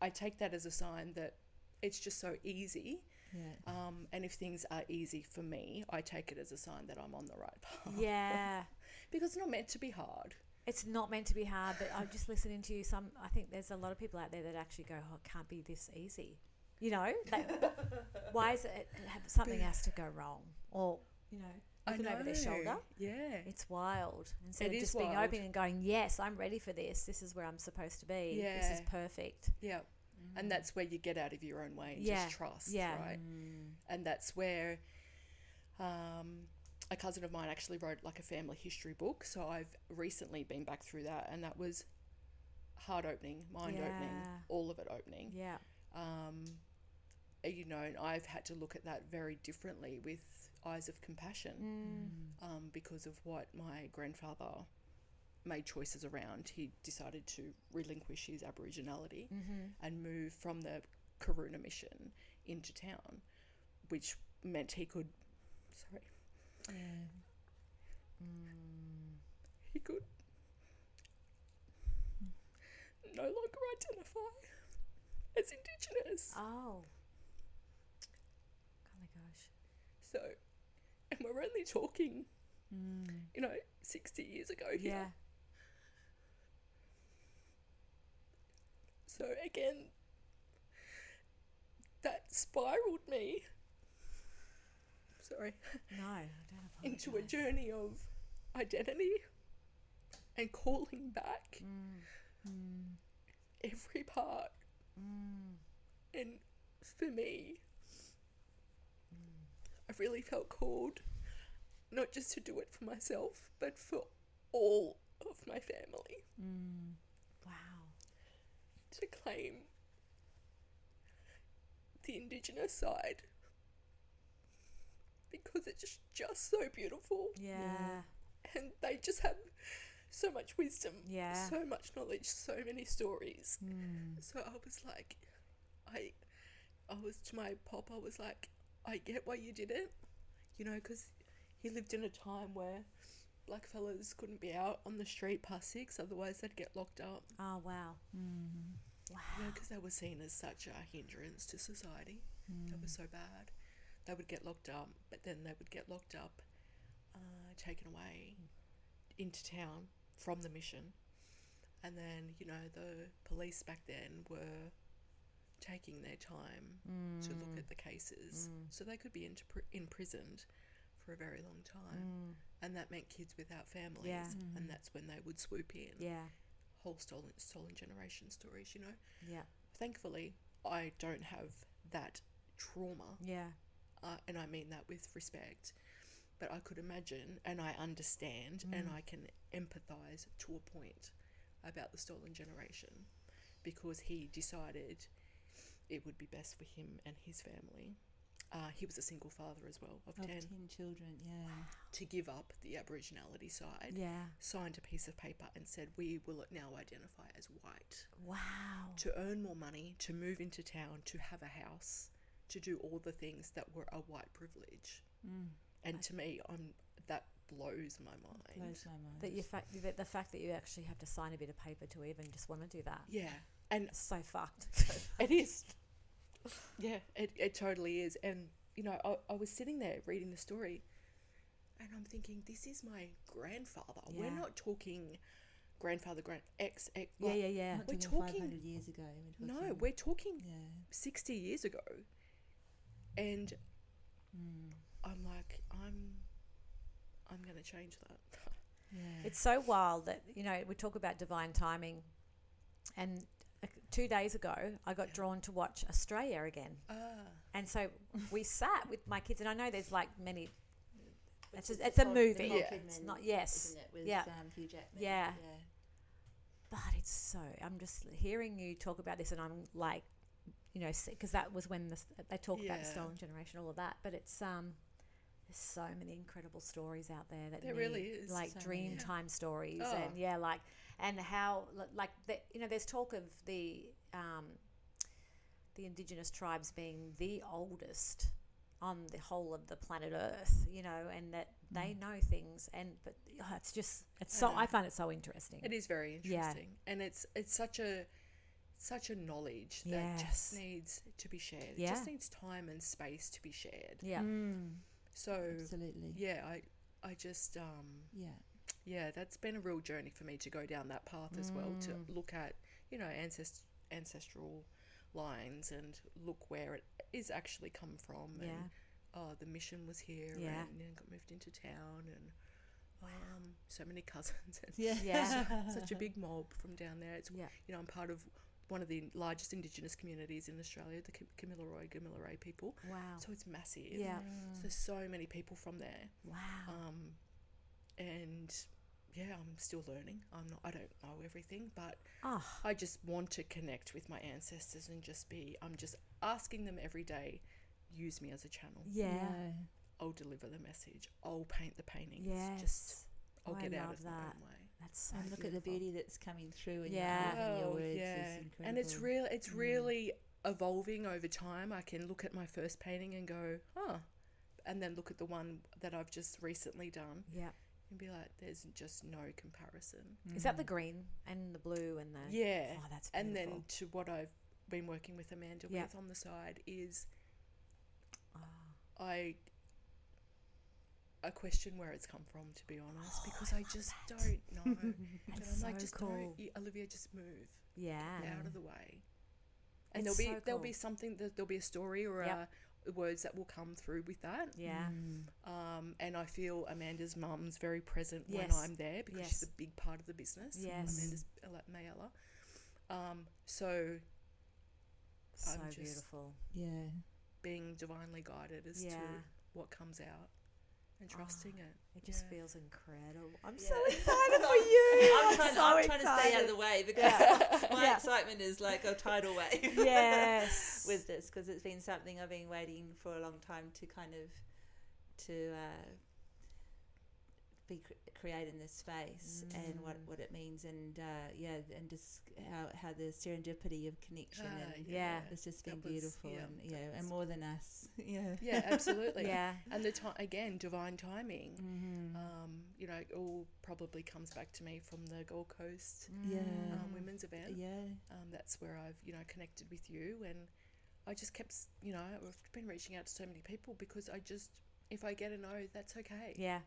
I take that as a sign that it's just so easy. Yeah. And if things are easy for me, I take it as a sign that I'm on the right path. Yeah. Because it's not meant to be hard. It's not meant to be hard, but I'm just listening to you. I think there's a lot of people out there that actually go, oh, it can't be this easy. You know, why is it something has to go wrong? Or, you know, looking over their shoulder. Yeah. It's wild. Instead It of is just being wild. open and going, yes, I'm ready for this. This is where I'm supposed to be. Yeah. This is perfect. Yeah. And that's where you get out of your own way and Yeah. just trust, Yeah. right? And that's where a cousin of mine actually wrote like a family history book. So I've recently been back through that, and that was heart opening, mind opening, Yeah. all of it opening. Yeah. You know, and I've had to look at that very differently with eyes of compassion because of what my grandfather made choices around. He decided to relinquish his Aboriginality and move from the Karuna mission into town, which meant he could, he could no longer identify as Indigenous. Oh. Oh my gosh. So, and we're only talking, you know, 60 years ago here. Yeah. So again, that spiraled me, No, I don't into a apologise. journey of identity and calling back every part. And for me, I really felt called not just to do it for myself, but for all of my family. Wow. To claim the Indigenous side, because it's just so beautiful, Yeah. and they just have so much wisdom, Yeah. so much knowledge, so many stories. So I was like, I was to my pop, I was like, I get why you did it, you know, because he lived in a time where black fellas couldn't be out on the street past 6, otherwise they'd get locked up. Oh, wow. Wow. You know, because they were seen as such a hindrance to society. That was so bad. They would get locked up, but then they would get locked up, taken away into town from the mission. And then, you know, the police back then were taking their time to look at the cases. So they could be imprisoned for a very long time. And that meant kids without families. Yeah. And that's when they would swoop in. Yeah. Whole stolen generation stories, you know. Yeah. Thankfully, I don't have that trauma, Yeah. and I mean that with respect. But I could imagine, and I understand, and I can empathise to a point about the stolen generation, because he decided it would be best for him and his family. He was a single father as well of 10. 10 children, yeah. To give up the Aboriginality side, Yeah. signed a piece of paper and said, we will now identify as white. Wow. To earn more money, to move into town, to have a house, to do all the things that were a white privilege. And to me, that blows my mind. Blows my mind. That the fact that you actually have to sign a bit of paper to even just want to do that. Yeah, and It's so fucked. it is. Yeah, it totally is. And, you know, I was sitting there reading the story, and I'm thinking, this is my grandfather. Yeah. We're not talking grandfather, X. Yeah, yeah, yeah. Not We're talking talking- 500 years ago. No, we're talking Yeah. 60 years ago. And Mm. I'm like, I'm going to change that. Yeah. It's so wild that, you know, we talk about divine timing, and 2 days ago I got drawn to watch Australia again. And so we sat with my kids, and I know there's like many. It's a movie. Yeah. It's not. Yes. Isn't it? With Yeah. Hugh Jackman. Yeah. But it's so. I'm just hearing you talk about this, and I'm like, you know, because that was when they talk about the Yeah. stolen generation, all of that. But it's there's so many incredible stories out there that There need, really is. like So dream many. time stories, Oh. and and how like you know, there's talk of the indigenous tribes being the oldest on the whole of the planet Earth, you know, and that they know things, but it's so, I find it so interesting. It is very Yeah. interesting. And it's such a knowledge that Yes. just needs to be shared. Yeah. It just needs time and space to be shared. Yeah. So Absolutely. yeah, I just Yeah. yeah, that's been a real journey for me to go down that path as well, to look at, you know, ancestral lines and look where it is actually come from. Yeah. And the mission was here, Yeah. and then got moved into town, and so many cousins, and Yeah. Yeah. such a big mob from down there. It's Yeah. you know, I'm part of one of the largest Indigenous communities in Australia, the Kamilaroi people. Wow. So it's massive. Yeah. So there's so many people from there. Wow. And yeah, I'm still learning. I don't know everything, but Oh. I just want to connect with my ancestors and I'm just asking them every day, use me as a channel. Yeah. I'll deliver the message. I'll paint the paintings. Yes. I'll I get out love of my that. own way. That's so And look at the beautiful. beauty that's coming through in Yeah. your art and your words. Yeah. Is incredible. And it's really evolving over time. I can look at my first painting and go, and then look at the one that I've just recently done Yeah. and be like, there's just no comparison. Is that the green and the blue and the... Yeah. Oh, that's And beautiful. then to what I've been working with Amanda Yeah. with on the side is Oh. I question where it's come from, to be honest, because I just don't know. But That's I'm like, so just cool. don't, Olivia, just move. Yeah. Get out of the way. And It's so there'll be cool. something, there'll be a story or Yep. words that will come through with that. Yeah. And I feel Amanda's mum's very present when Yes. I'm there, because Yes. she's a big part of the business. Yes. Amanda's Mayella. So So I'm just- beautiful. Yeah. being divinely guided as Yeah. to what comes out and trusting it. It just Yeah. feels incredible. I'm Yeah. so excited for you. I'm trying to stay out of the way because my Yeah. excitement is like a tidal wave. Yes. With this, because it's been something I've been waiting for a long time to kind of be creating this space and what it means, and and just how the serendipity of connection and Yeah. it's just been That was- beautiful, yeah, and and more than us. Yeah. Yeah, absolutely. Yeah. And the time again, divine timing. Mm-hmm. You know, it all probably comes back to me from the Gold Coast Yeah. women's event. Yeah. That's where I've connected with you, and I just kept I've been reaching out to so many people because if I get a no, that's okay. Yeah.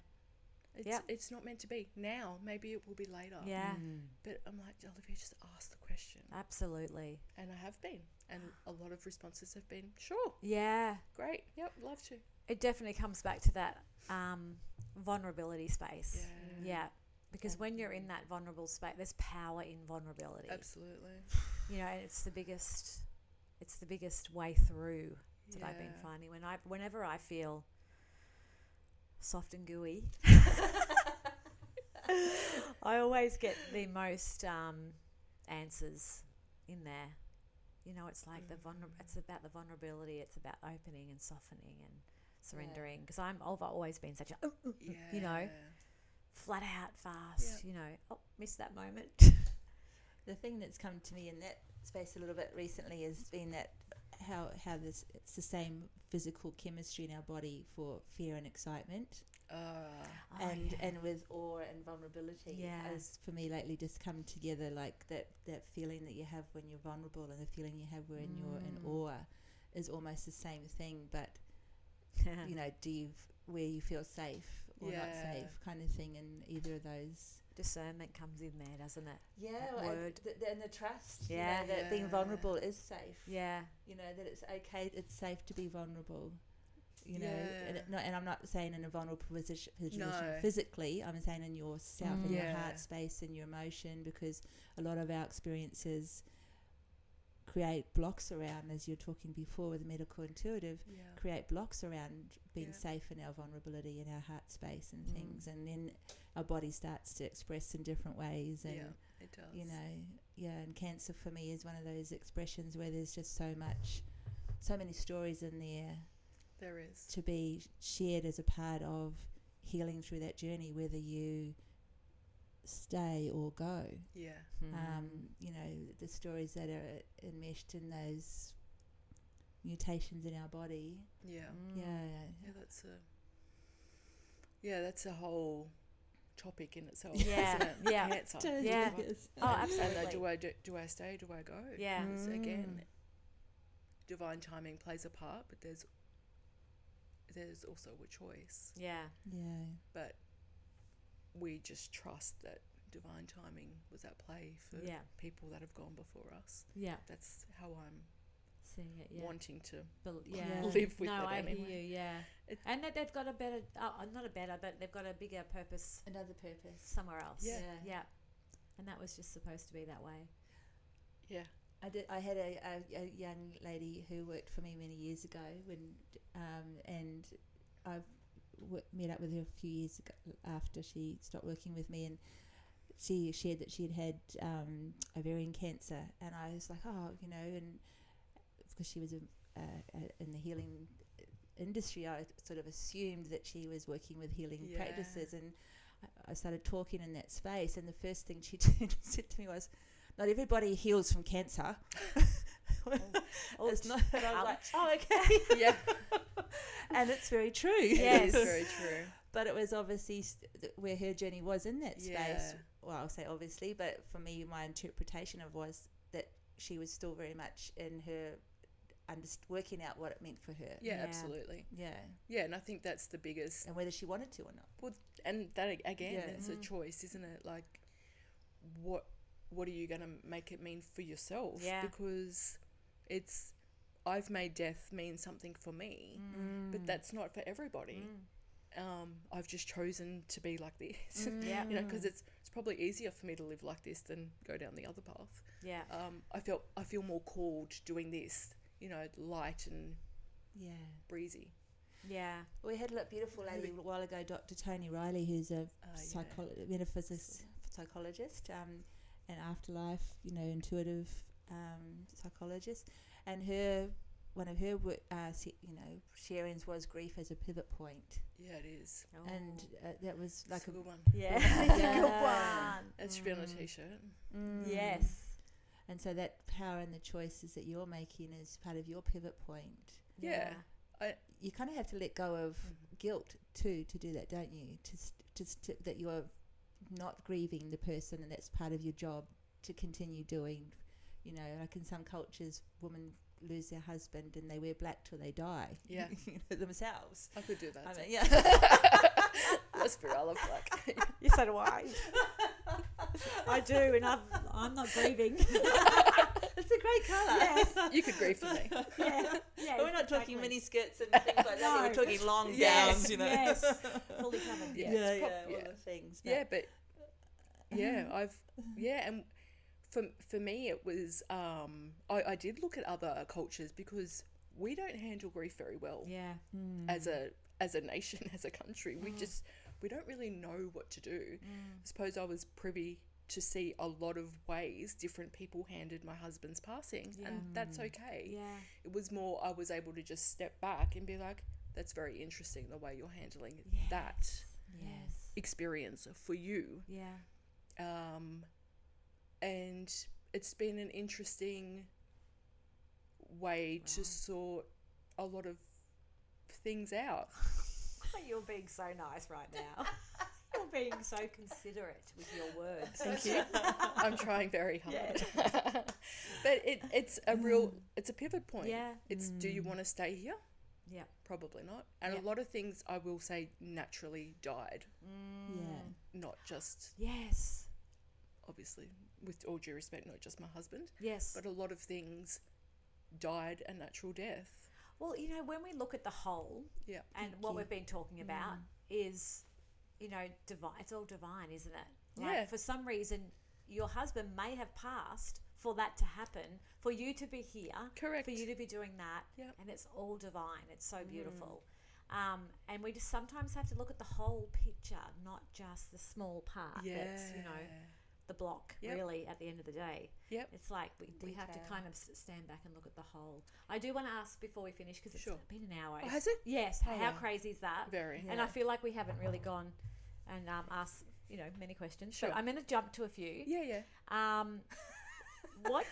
It's not meant to be now. Maybe it will be later. Yeah. But I'm like, Olivia, just ask the question. Absolutely. And I have been. And a lot of responses have been, sure, Yeah. great, yep, love to. It definitely comes back to that vulnerability space. Yeah. Because when you're in that vulnerable space, there's power in vulnerability. Absolutely. You know, and it's the biggest way through that I've been Yeah. finding. Whenever I feel soft and gooey, I always get the most answers in there. You know, it's like it's about the vulnerability. It's about opening and softening and surrendering. Because I've always been such a, Yeah. you know, flat out fast. Yeah. You know, missed that moment. The thing that's come to me in that space a little bit recently has been that how it's the same physical chemistry in our body for fear and excitement, and with awe and vulnerability. Yeah. Has for me lately just come together, like that feeling that you have when you're vulnerable and the feeling you have when you're in awe is almost the same thing, but you know, where you feel safe or not Yeah. safe kind of thing in either of those discernment comes in there, doesn't it? Yeah, That word. and the trust. Yeah. You know, that being Yeah. vulnerable is safe. Yeah. You know, that it's okay, it's safe to be vulnerable. You know, Yeah. and I'm not saying in a vulnerable position No. physically. I'm saying in yourself, in your Yeah. heart space, in your emotion, because a lot of our experiences create blocks around, as you're talking before with medical intuitive, Yeah. create blocks around being Yeah. safe in our vulnerability in our heart space and things, and then our body starts to express in different ways. And Yeah, it does. you know, and cancer for me is one of those expressions where there's just so many stories in there There is. to be shared as a part of healing through that journey, whether you stay or go. Yeah. You know, the stories that are enmeshed in those mutations in our body. Yeah. Yeah, Yeah, that's a whole topic in itself, Yeah, isn't it? yeah. Cancer. Yeah. Oh, And absolutely. do I stay? Do I go? Yeah. Because again, divine timing plays a part, but there's also a choice. Yeah. yeah. But we just trust that divine timing was at play for Yeah. people that have gone before us. Yeah. That's how I'm Seeing it. Yeah. wanting to Yeah. live with No, it I anyway. hear you. Yeah. And that they've got a better, not a better, but they've got a bigger purpose Another purpose. somewhere else. Yeah. Yeah. And that was just supposed to be that way. Yeah. I had a young lady who worked for me many years ago and I've met up with her a few years ago after she stopped working with me, and she shared that she had ovarian cancer, and I was like, oh, you know, and because she was in the healing industry, I sort of assumed that she was working with healing Yeah. practices, and I started talking in that space, and the first thing she said to me was, not everybody heals from cancer. It's not. And I was like, oh, okay. Yeah. And it's very true. Yes. It is very true. But it was obviously where her journey was in that space. Yeah. Well, I'll say obviously, but for me, my interpretation of was that she was still very much in her working out what it meant for her. Yeah, Yeah. absolutely. Yeah. Yeah, and I think that's the biggest. And whether she wanted to or not. Well, and that again, Yeah. it's a choice, isn't it? Like, what are you going to make it mean for yourself? Yeah. Because I've made death mean something for me, but that's not for everybody. I've just chosen to be like this. Yeah. You know, because it's probably easier for me to live like this than go down the other path. Yeah. I feel more called doing this, you know, light and Yeah. breezy. Yeah. We had a beautiful lady a while ago, Dr. Tony Riley, who's a metaphysics psychologist, and afterlife, you know, intuitive psychologist, and one of her sharings was grief as a pivot point, Yeah, it is. and that was like It's a good one. Yeah. Yeah. Good one. That should be on a t-shirt. Yes. And so that power and the choices that you're making is part of your pivot point. Yeah. You kind of have to let go of guilt too to do that, don't you? To that you are not grieving the person, and that's part of your job to continue doing. You know, like in some cultures, women lose their husband and they wear black till they die. Yeah. You know, themselves. I could do that. I too. mean, yeah. Let's be real, I love black. Yes, so do I. I do, and I'm not grieving. It's a great colour. Yes. You could grieve for me. Yeah. Yeah. But we're not talking exactly. mini skirts and things like that. No. We're talking long Yes, gowns, you know. Yes. Fully covered. Yeah, yeah, it's all yeah. the things. But Yeah, but and for me it was I did look at other cultures because we don't handle grief very well Yeah. as a nation, as a country. We don't really know what to do. I suppose I was privy to see a lot of ways different people handled my husband's passing, and that's okay. Yeah. It was more I was able to just step back and be like, that's very interesting the way you're handling that Yes. experience for you. Yeah. And it's been an interesting way to sort a lot of things out. You're being so nice right now. You're being so considerate with your words. Thank you. I'm trying very hard. But it's a pivot point. Yeah. It's do you want to stay here Yeah. Probably not. And Yep. a lot of things I will say naturally died, Yeah. not just, Yes. obviously, with all due respect, not just my husband, Yes. but a lot of things died a natural death. Well, you know, when we look at the whole, Yeah. and what we've been talking about is, you know, divine. It's all divine, isn't it? Like, Yeah. for some reason, your husband may have passed for that to happen, for you to be here, Correct. for you to be doing that, Yep. and it's all divine. It's so beautiful. And we just sometimes have to look at the whole picture, not just the small part that's, you know, the block, Yep. really, at the end of the day. Yep. It's like we have to Detail. kind of stand back and look at the whole. I do want to ask before we finish, because it's Sure. been an hour. Oh, has it? Yes. Oh, How wow. crazy is that? Very. And I feel like we haven't really gone and asked, you know, many questions. Sure. So I'm going to jump to a few. Yeah. What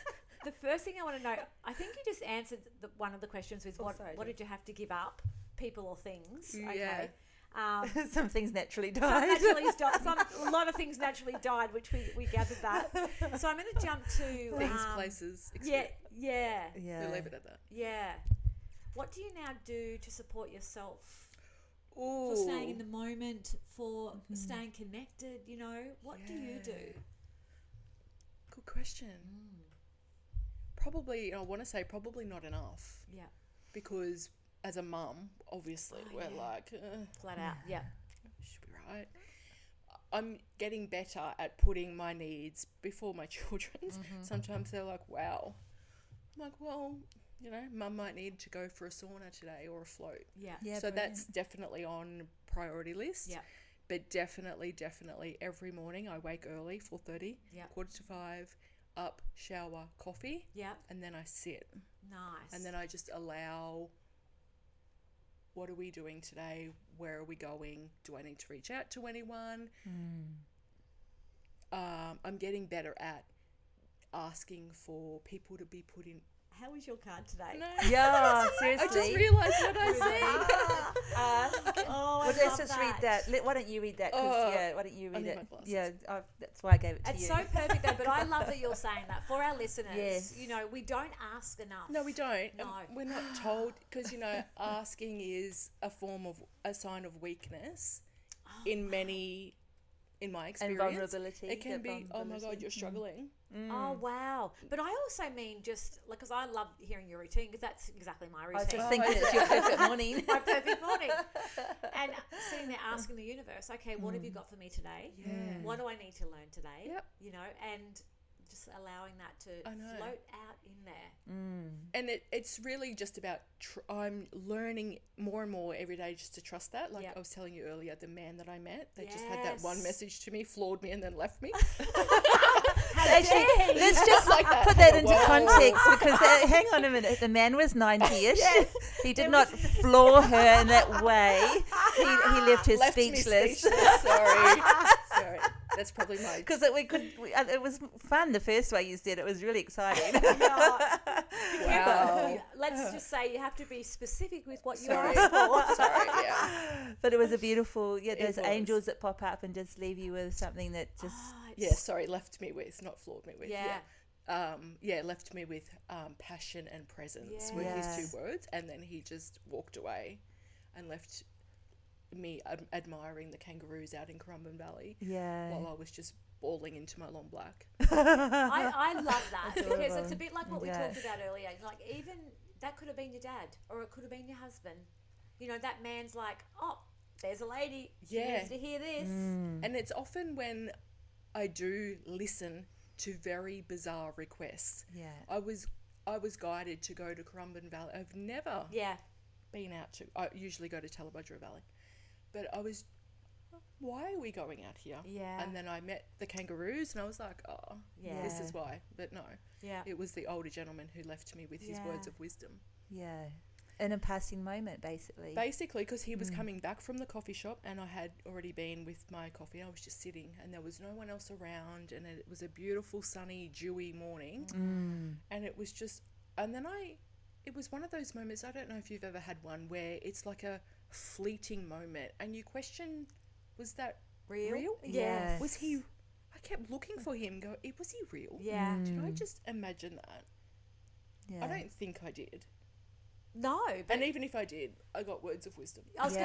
the first thing I want to know, I think you just answered one of the questions was what sorry, did you have to give up, people or things? Yeah. Okay. Some things naturally Some died. naturally a lot of things naturally died, which we gathered that. So I'm going to jump to Things, places, Yeah, experience. yeah, Yeah. We'll leave it at that. yeah. What do you now do to support yourself? Ooh. For staying in the moment, for staying connected, you know, what do you do? Good question. Probably, I want to say probably not enough, Yeah, because as a mum, obviously, Oh, we're yeah. like, flat out. Yeah, should be right. I'm getting better at putting my needs before my children's. Sometimes they're like, wow. I'm like, well, you know, mum might need to go for a sauna today or a float. yeah, Yeah, So brilliant. that's definitely on priority list. yeah, But definitely every morning I wake early, 4:30, Yeah. 4:45, up, shower, coffee, yeah. and then I sit. Nice. And then I just allow, what are we doing today? Where are we going? Do I need to reach out to anyone? I'm getting better at asking for people to be put in. How was your card today? No, Yeah, I seriously. just realised what I said. Ask. Oh, I Well, love let's just read that. Why don't you read that? 'Cause, Oh, yeah, why don't you I read need it? my glasses. Yeah, that's why I gave it to It's you. so perfect though, but I love that you're saying that for our listeners. Yes. You know, we don't ask enough. No, we don't. No. We're not told, because, you know, asking is a sign of weakness in my and experience. vulnerability. It can that be, oh my God, vulnerability. you're struggling. Oh wow! But I also mean just like, because I love hearing your routine, because that's exactly my I routine. was just thinking it's your perfect morning. My perfect morning. And sitting there asking the universe, okay, what have you got for me today? Yeah. What do I need to learn today? Yep. You know, and just allowing that to I know. float out in there. And it's really just about, I'm learning more and more every day just to trust that. Like Yep. I was telling you earlier, the man that I met that just had that one Yes. message to me, floored me and then left me. Actually, let's just Like that. put that into Whoa. context, because hang on a minute, the man was 90-ish. He did not floor her in that way. He left her Left me speechless. Sorry. Sorry. That's probably my... Because it was fun the first way you said it. Was really exciting. Wow. Let's just say you have to be specific with what you Sorry. ask for. Sorry, yeah. But it was a beautiful, those was. angels that pop up and just leave you with something that just, Yeah, sorry, left me with, not floored me with. Yeah. Left me with passion and presence were his Yes. 2 words, and then he just walked away and left me admiring the kangaroos out in Currumbin Valley while I was just bawling into my long black. I love that, because it's a bit like what we Yeah. talked about earlier. Like, even that could have been your dad, or it could have been your husband. You know, that man's like, oh, there's a lady. She Yeah. needs to hear this. And it's often when I do listen to very bizarre requests. yeah. I was guided to go to Currumbin Valley. I've never Yeah. been out to... I usually go to Tallabudgera Valley. But I was... Why are we going out here? Yeah. And then I met the kangaroos and I was like, oh, this Yeah. is why. But no, Yeah. it was the older gentleman who left me with his words Yeah. of wisdom. Yeah. In a passing moment, basically. Basically, because he was coming back from the coffee shop and I had already been with my coffee. I was just sitting and there was no one else around, and it was a beautiful, sunny, dewy morning. And it was just... And then it was one of those moments, I don't know if you've ever had one, where it's like a fleeting moment and you question, was that real? Yes. Was he... I kept looking for him, was he real? Yeah. Did I just imagine that? Yeah. I don't think I did. No, but And even if I did, I got words of wisdom. I was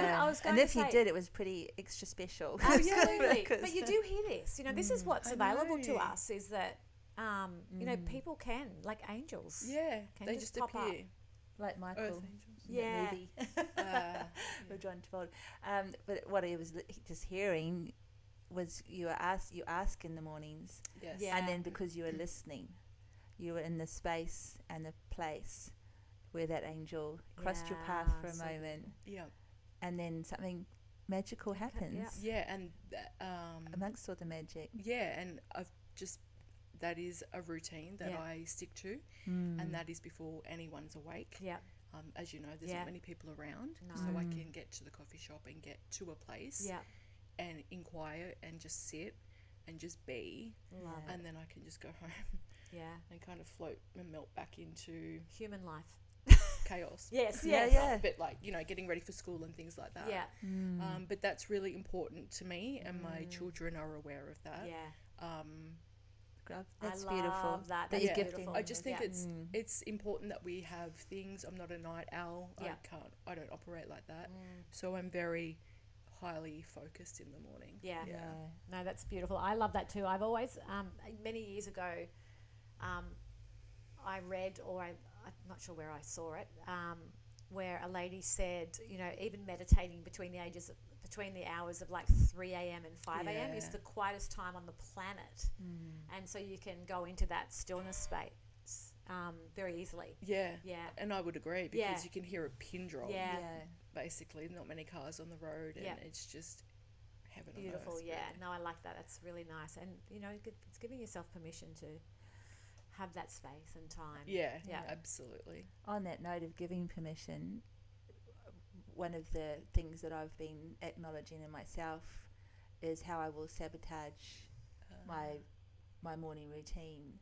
going and to if say, you did, it was pretty extra special. absolutely. Because- But you do hear this. You know, this is what's I available to know. us is that, you know, people can, like angels. Yeah, Can they just just pop up. appear. like Michael. Earth angels. in that Yeah. movie with Yeah. John Travolta. But what I was just hearing was you ask in the mornings, Yes. Yeah. and then because you were listening, you were in the space and the place where that angel crossed your path for a Yeah, so moment, Yeah. and then something magical happens Yeah, and amongst all the magic. yeah, and I've just that is a routine that Yeah. I stick to, Mm. and that is before anyone's awake. Yeah. As you know, there's Yeah. not many people around, No. so I can get to the coffee shop and get to a place Yeah. and inquire and just sit and just be, Love it. and then I can just go home Yeah. and kind of float and melt back into Human life. chaos. Yes. Yeah, Yes. yeah. But like, you know, getting ready for school and things like that. Yeah. But that's really important to me, and my children are aware of that. Yeah. That's I beautiful. love that. That That's you're Yeah. gifting. beautiful. I just think Yeah. it's important that we have things. I'm not a night owl. Yeah. I don't operate like that. So I'm very highly focused in the morning. Yeah. Yeah. No, that's beautiful. I love that too. I've always, many years ago, I read, or I'm not sure where I saw it, where a lady said, you know, even meditating between the hours of like 3 a.m. and 5 a.m. is Yeah. the quietest time on the planet. And so you can go into that stillness space very easily. Yeah. Yeah. And I would agree, because Yeah. you can hear a pin drop. Yeah. Basically, not many cars on the road, and Yeah. it's just heaven Beautiful. on earth. Yeah. really. No, I like that. That's really nice. And, you know, it's giving yourself permission to have that space and time. Yeah. Yeah. Absolutely. On that note of giving permission, one of the things that I've been acknowledging in myself is how I will sabotage my morning routine.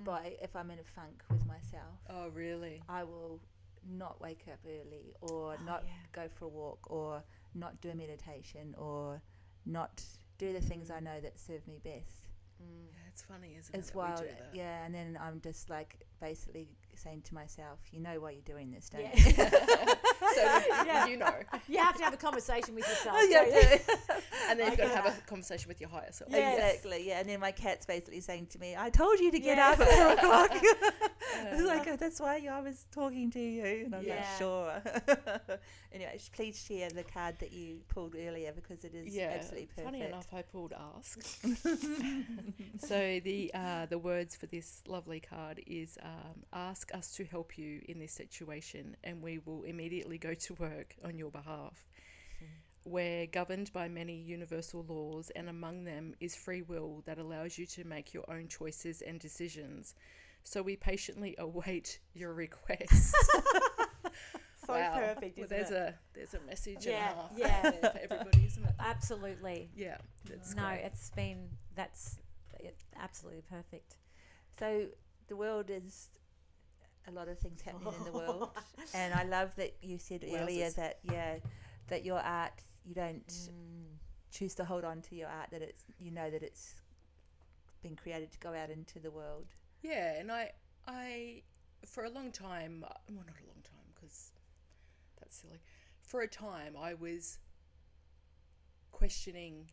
But if I'm in a funk with myself, Oh, really? I will not wake up early, or not yeah. go for a walk, or not do a meditation, or not do the things I know that serve me best. Yeah, it's funny, isn't It's it? that we wild, do that? yeah. And then I'm just like basically saying to myself, you know why you're doing this, don't Yeah. you? So Yeah. you know, You have to have a conversation with yourself. Yeah, don't you? and then you've got to Okay. have a conversation with your higher self. Yes. Exactly, yeah. And then my cat's basically saying to me, I told you to get Yeah. up at 4 o'clock. Yeah. It's like, oh, that's why I was talking to you. And I'm Yeah. like, sure. Anyway, please share the card that you pulled earlier, because it is Yeah, absolutely perfect. funny enough, I pulled ask. So the words for this lovely card is ask us to help you in this situation, and we will immediately go to work on your behalf. We're governed by many universal laws, and among them is free will that allows you to make your own choices and decisions. So we patiently await your request. So perfect, Well, isn't there's a message Yeah, and a half yeah. there for everybody, isn't it? Absolutely. Yeah, that's No, great. that's absolutely perfect. So the world is a lot of things happening in the world, and I love that you said earlier Wowzers. that your art, you don't choose to hold on to your art, that it's, you know, that it's been created to go out into the world. Yeah, and I for a long time, well, not a long time, because that's silly. For a time, I was questioning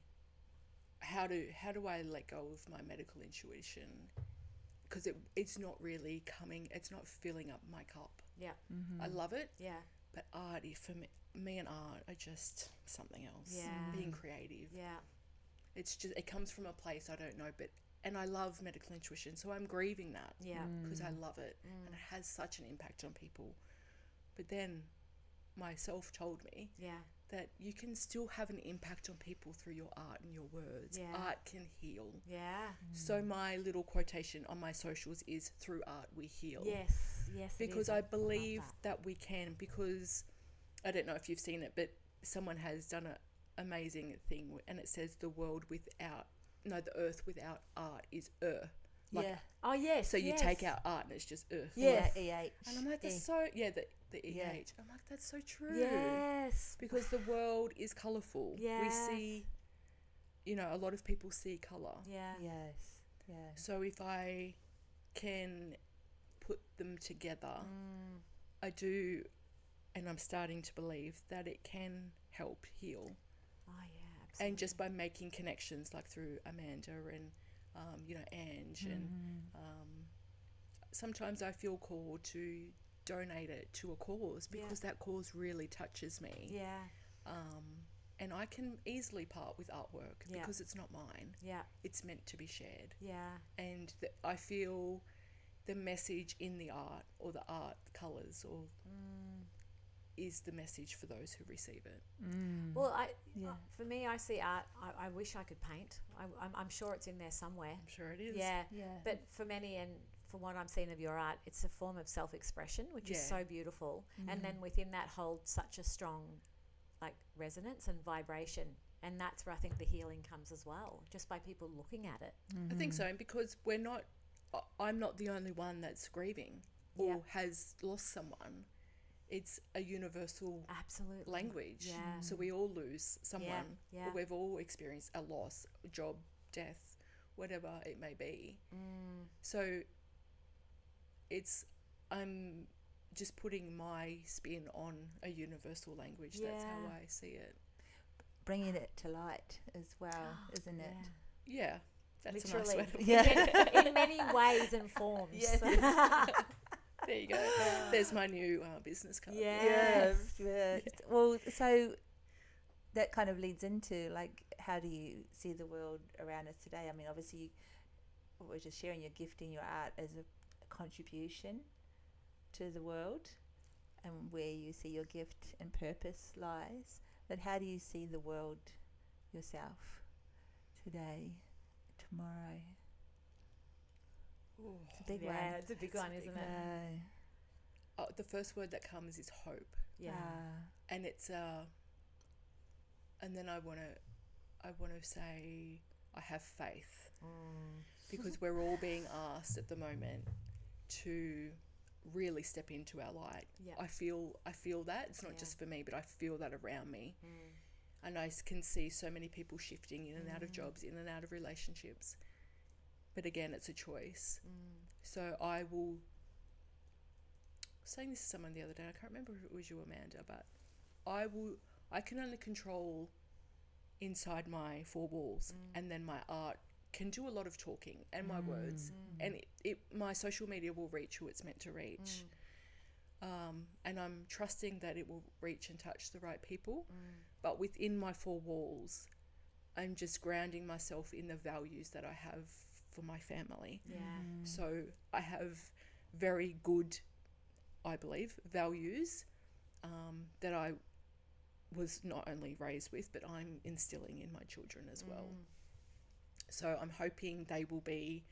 how do I let go of my medical intuition, because it's not really coming, it's not filling up my cup. Yeah. I love it, Yeah. but art, for me and art are just something else. Yeah. Being creative, Yeah. it's just, it comes from a place I don't know, and I love medical intuition, so I'm grieving that. Yeah. Because I love it, and it has such an impact on people. But then myself told me Yeah. that you can still have an impact on people through your art and your words. Yeah. Art can heal. Yeah. So my little quotation on my socials is, through art we heal. Yes. Yes. it Because is. I love believe that. that we can, because I don't know if you've seen it, but someone has done an amazing thing, and it says the earth without art is like, yeah. Oh yes. so you yes. take out art and it's just earth. Yes. EH. And I'm like, that's so, the EH. Yeah. I'm like, that's so true. Yes. Because the world is colourful. Yes. We see, a lot of people see colour. Yeah. Yes. Yeah. So if I can put them together I do, and I'm starting to believe that it can help heal. Oh yeah, absolutely. And just by making connections, like through Amanda and Ange, and sometimes I feel called to donate it to a cause because that cause really touches me. Yeah. And I can easily part with artwork Yeah. because it's not mine. Yeah. It's meant to be shared. Yeah. And I feel the message in the art, or the art colours, or is the message for those who receive it. Well, for me, I see art. I wish I could paint. I'm sure it's in there somewhere. I'm sure it is. Yeah. Yeah. But for many, and from what I'm seeing of your art, it's a form of self-expression, which is so beautiful. And then within that holds such a strong, like, resonance and vibration. And that's where I think the healing comes as well, just by people looking at it. I think so, and because I'm not the only one that's grieving or has lost someone. It's a universal Absolutely. language. Yeah. So we all lose someone, Yeah. or we've all experienced a loss, a job, death, whatever it may be. So I'm just putting my spin on a universal language. That's how I see it. Bringing it to light as well, isn't it? Yeah, that's Literally. a nice way to put it. Yeah. In many ways and forms. Yes. There you go. There's my new business card. Yes. Yeah. Well, so that kind of leads into, like, how do you see the world around us today? I mean, obviously, we're just sharing your gift in your art as a contribution to the world, and where you see your gift and purpose lies. But how do you see the world yourself today, tomorrow? Ooh. It's a big one. Yeah, it's a big one, isn't it? The first word that comes is hope. Yeah. And it's and then I want to say I have faith, because we're all being asked at the moment to really step into our light. Yeah. I feel that it's not just for me, but I feel that around me. And I can see so many people shifting in and out of jobs, in and out of relationships. But again, it's a choice. So I will, saying this to someone the other day, I can't remember if it was you, Amanda, but I can only control inside my four walls, and then my art can do a lot of talking, and my words, and my social media will reach who it's meant to reach. And I'm trusting that it will reach and touch the right people. But within my four walls, I'm just grounding myself in the values that I have for my family. Yeah. So I have very good, I believe, values that I was not only raised with, but I'm instilling in my children as well. So I'm hoping they will be,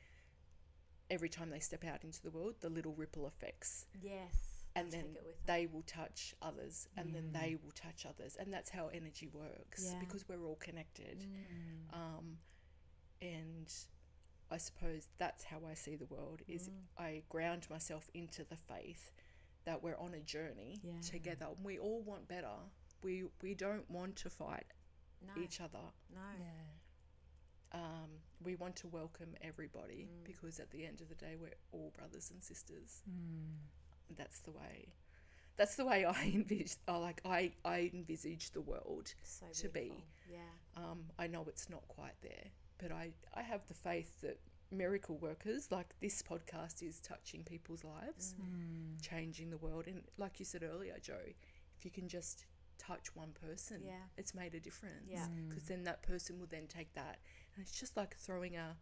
every time they step out into the world, the little ripple effects. Yes. And Take then it with they will touch others, and then they will touch others. And that's how energy works, Yeah. because we're all connected. And I suppose that's how I see the world, is I ground myself into the faith that we're on a journey together. We all want better. We don't want to fight each other. No. We want to welcome everybody, because at the end of the day, we're all brothers and sisters. That's the way I envisage the world So to be. beautiful. Yeah. I know it's not quite there, but I have the faith that miracle workers like this podcast is touching people's lives, changing the world. And like you said earlier, Jo, if you can just touch one person, it's made a difference. Yeah. Because then that person will then take that, and it's just like throwing a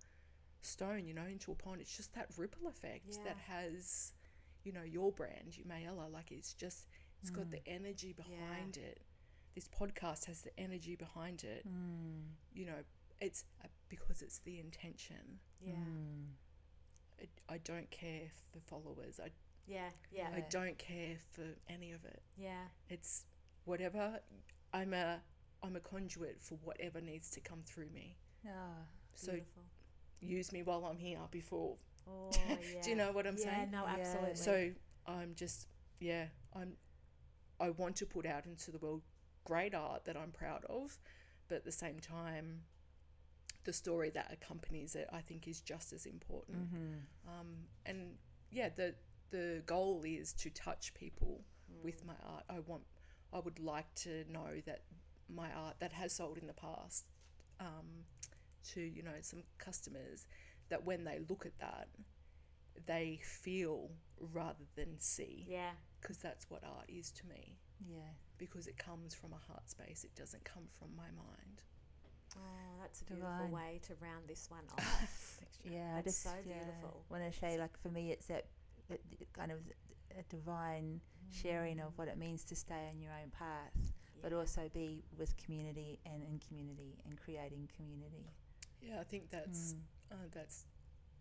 stone, into a pond. It's just that ripple effect that has, your brand, Mayella, like it's got the energy behind it. This podcast has the energy behind it. It's because it's the intention. Yeah. I don't care for followers. I don't care for any of it. Yeah. It's whatever. I'm a conduit for whatever needs to come through me. So Beautiful. use me while I'm here before. Oh, yeah. Do you know what I'm saying? Yeah, no, absolutely. So I'm just, I want to put out into the world great art that I'm proud of, but at the same time, the story that accompanies it, I think, is just as important. And the goal is to touch people with my art. I would like to know that my art that has sold in the past to, you know, some customers, that when they look at that, they feel rather than see. Yeah. Because that's what art is to me. Yeah. Because it comes from a heart space. It doesn't come from my mind. Oh, that's a Divine. beautiful way to round this one off. Yeah, That's I just so beautiful. want to say, like, for me, it's that kind of a divine sharing of what it means to stay on your own path, but also be with community and in community and creating community. Yeah, I think that's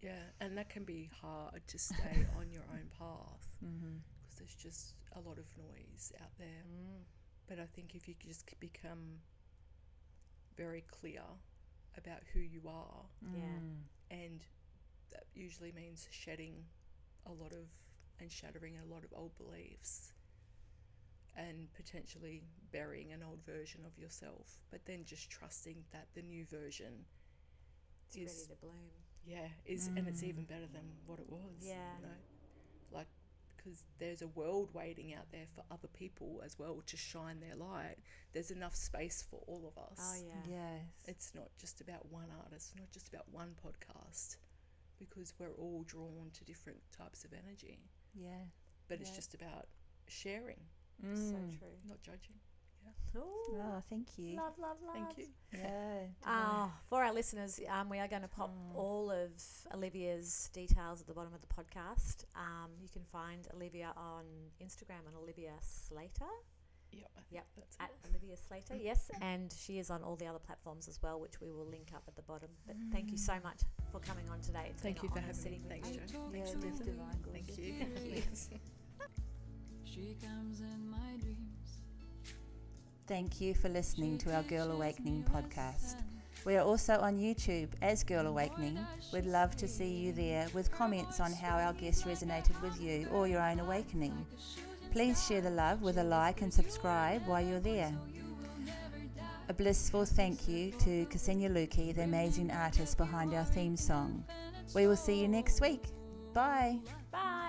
yeah, and that can be hard to stay on your own path because there's just a lot of noise out there. But I think if you could just become very clear about who you are, and that usually means shattering a lot of old beliefs and potentially burying an old version of yourself, but then just trusting that the new version It's ready to bloom. and it's even better than what it was. Yeah. You know? Like, because there's a world waiting out there for other people as well to shine their light. There's enough space for all of us. Oh, yeah. Yes. It's not just about one artist, not just about one podcast, because we're all drawn to different types of energy. Yeah. But it's just about sharing, So true. not judging. Ooh. Oh, thank you. Love, love, love. Thank you. Yeah. For our listeners, we are going to pop all of Olivia's details at the bottom of the podcast. You can find Olivia on Instagram on Olivia Slater. Yep. That's At Olivia Slater, yes. And she is on all the other platforms as well, which we will link up at the bottom. But thank you so much for coming on today. It's Thank been you an for honour having me. sitting with Thanks, you. Jo. Yeah, Thanks, it is Samantha. divine. Thank you. Yes. She comes in my dreams. Thank you for listening to our Girl Awakening podcast. We are also on YouTube as Girl Awakening. We'd love to see you there with comments on how our guests resonated with you or your own awakening. Please share the love with a like and subscribe while you're there. A blissful thank you to Ksenia Luki, the amazing artist behind our theme song. We will see you next week. Bye. Bye.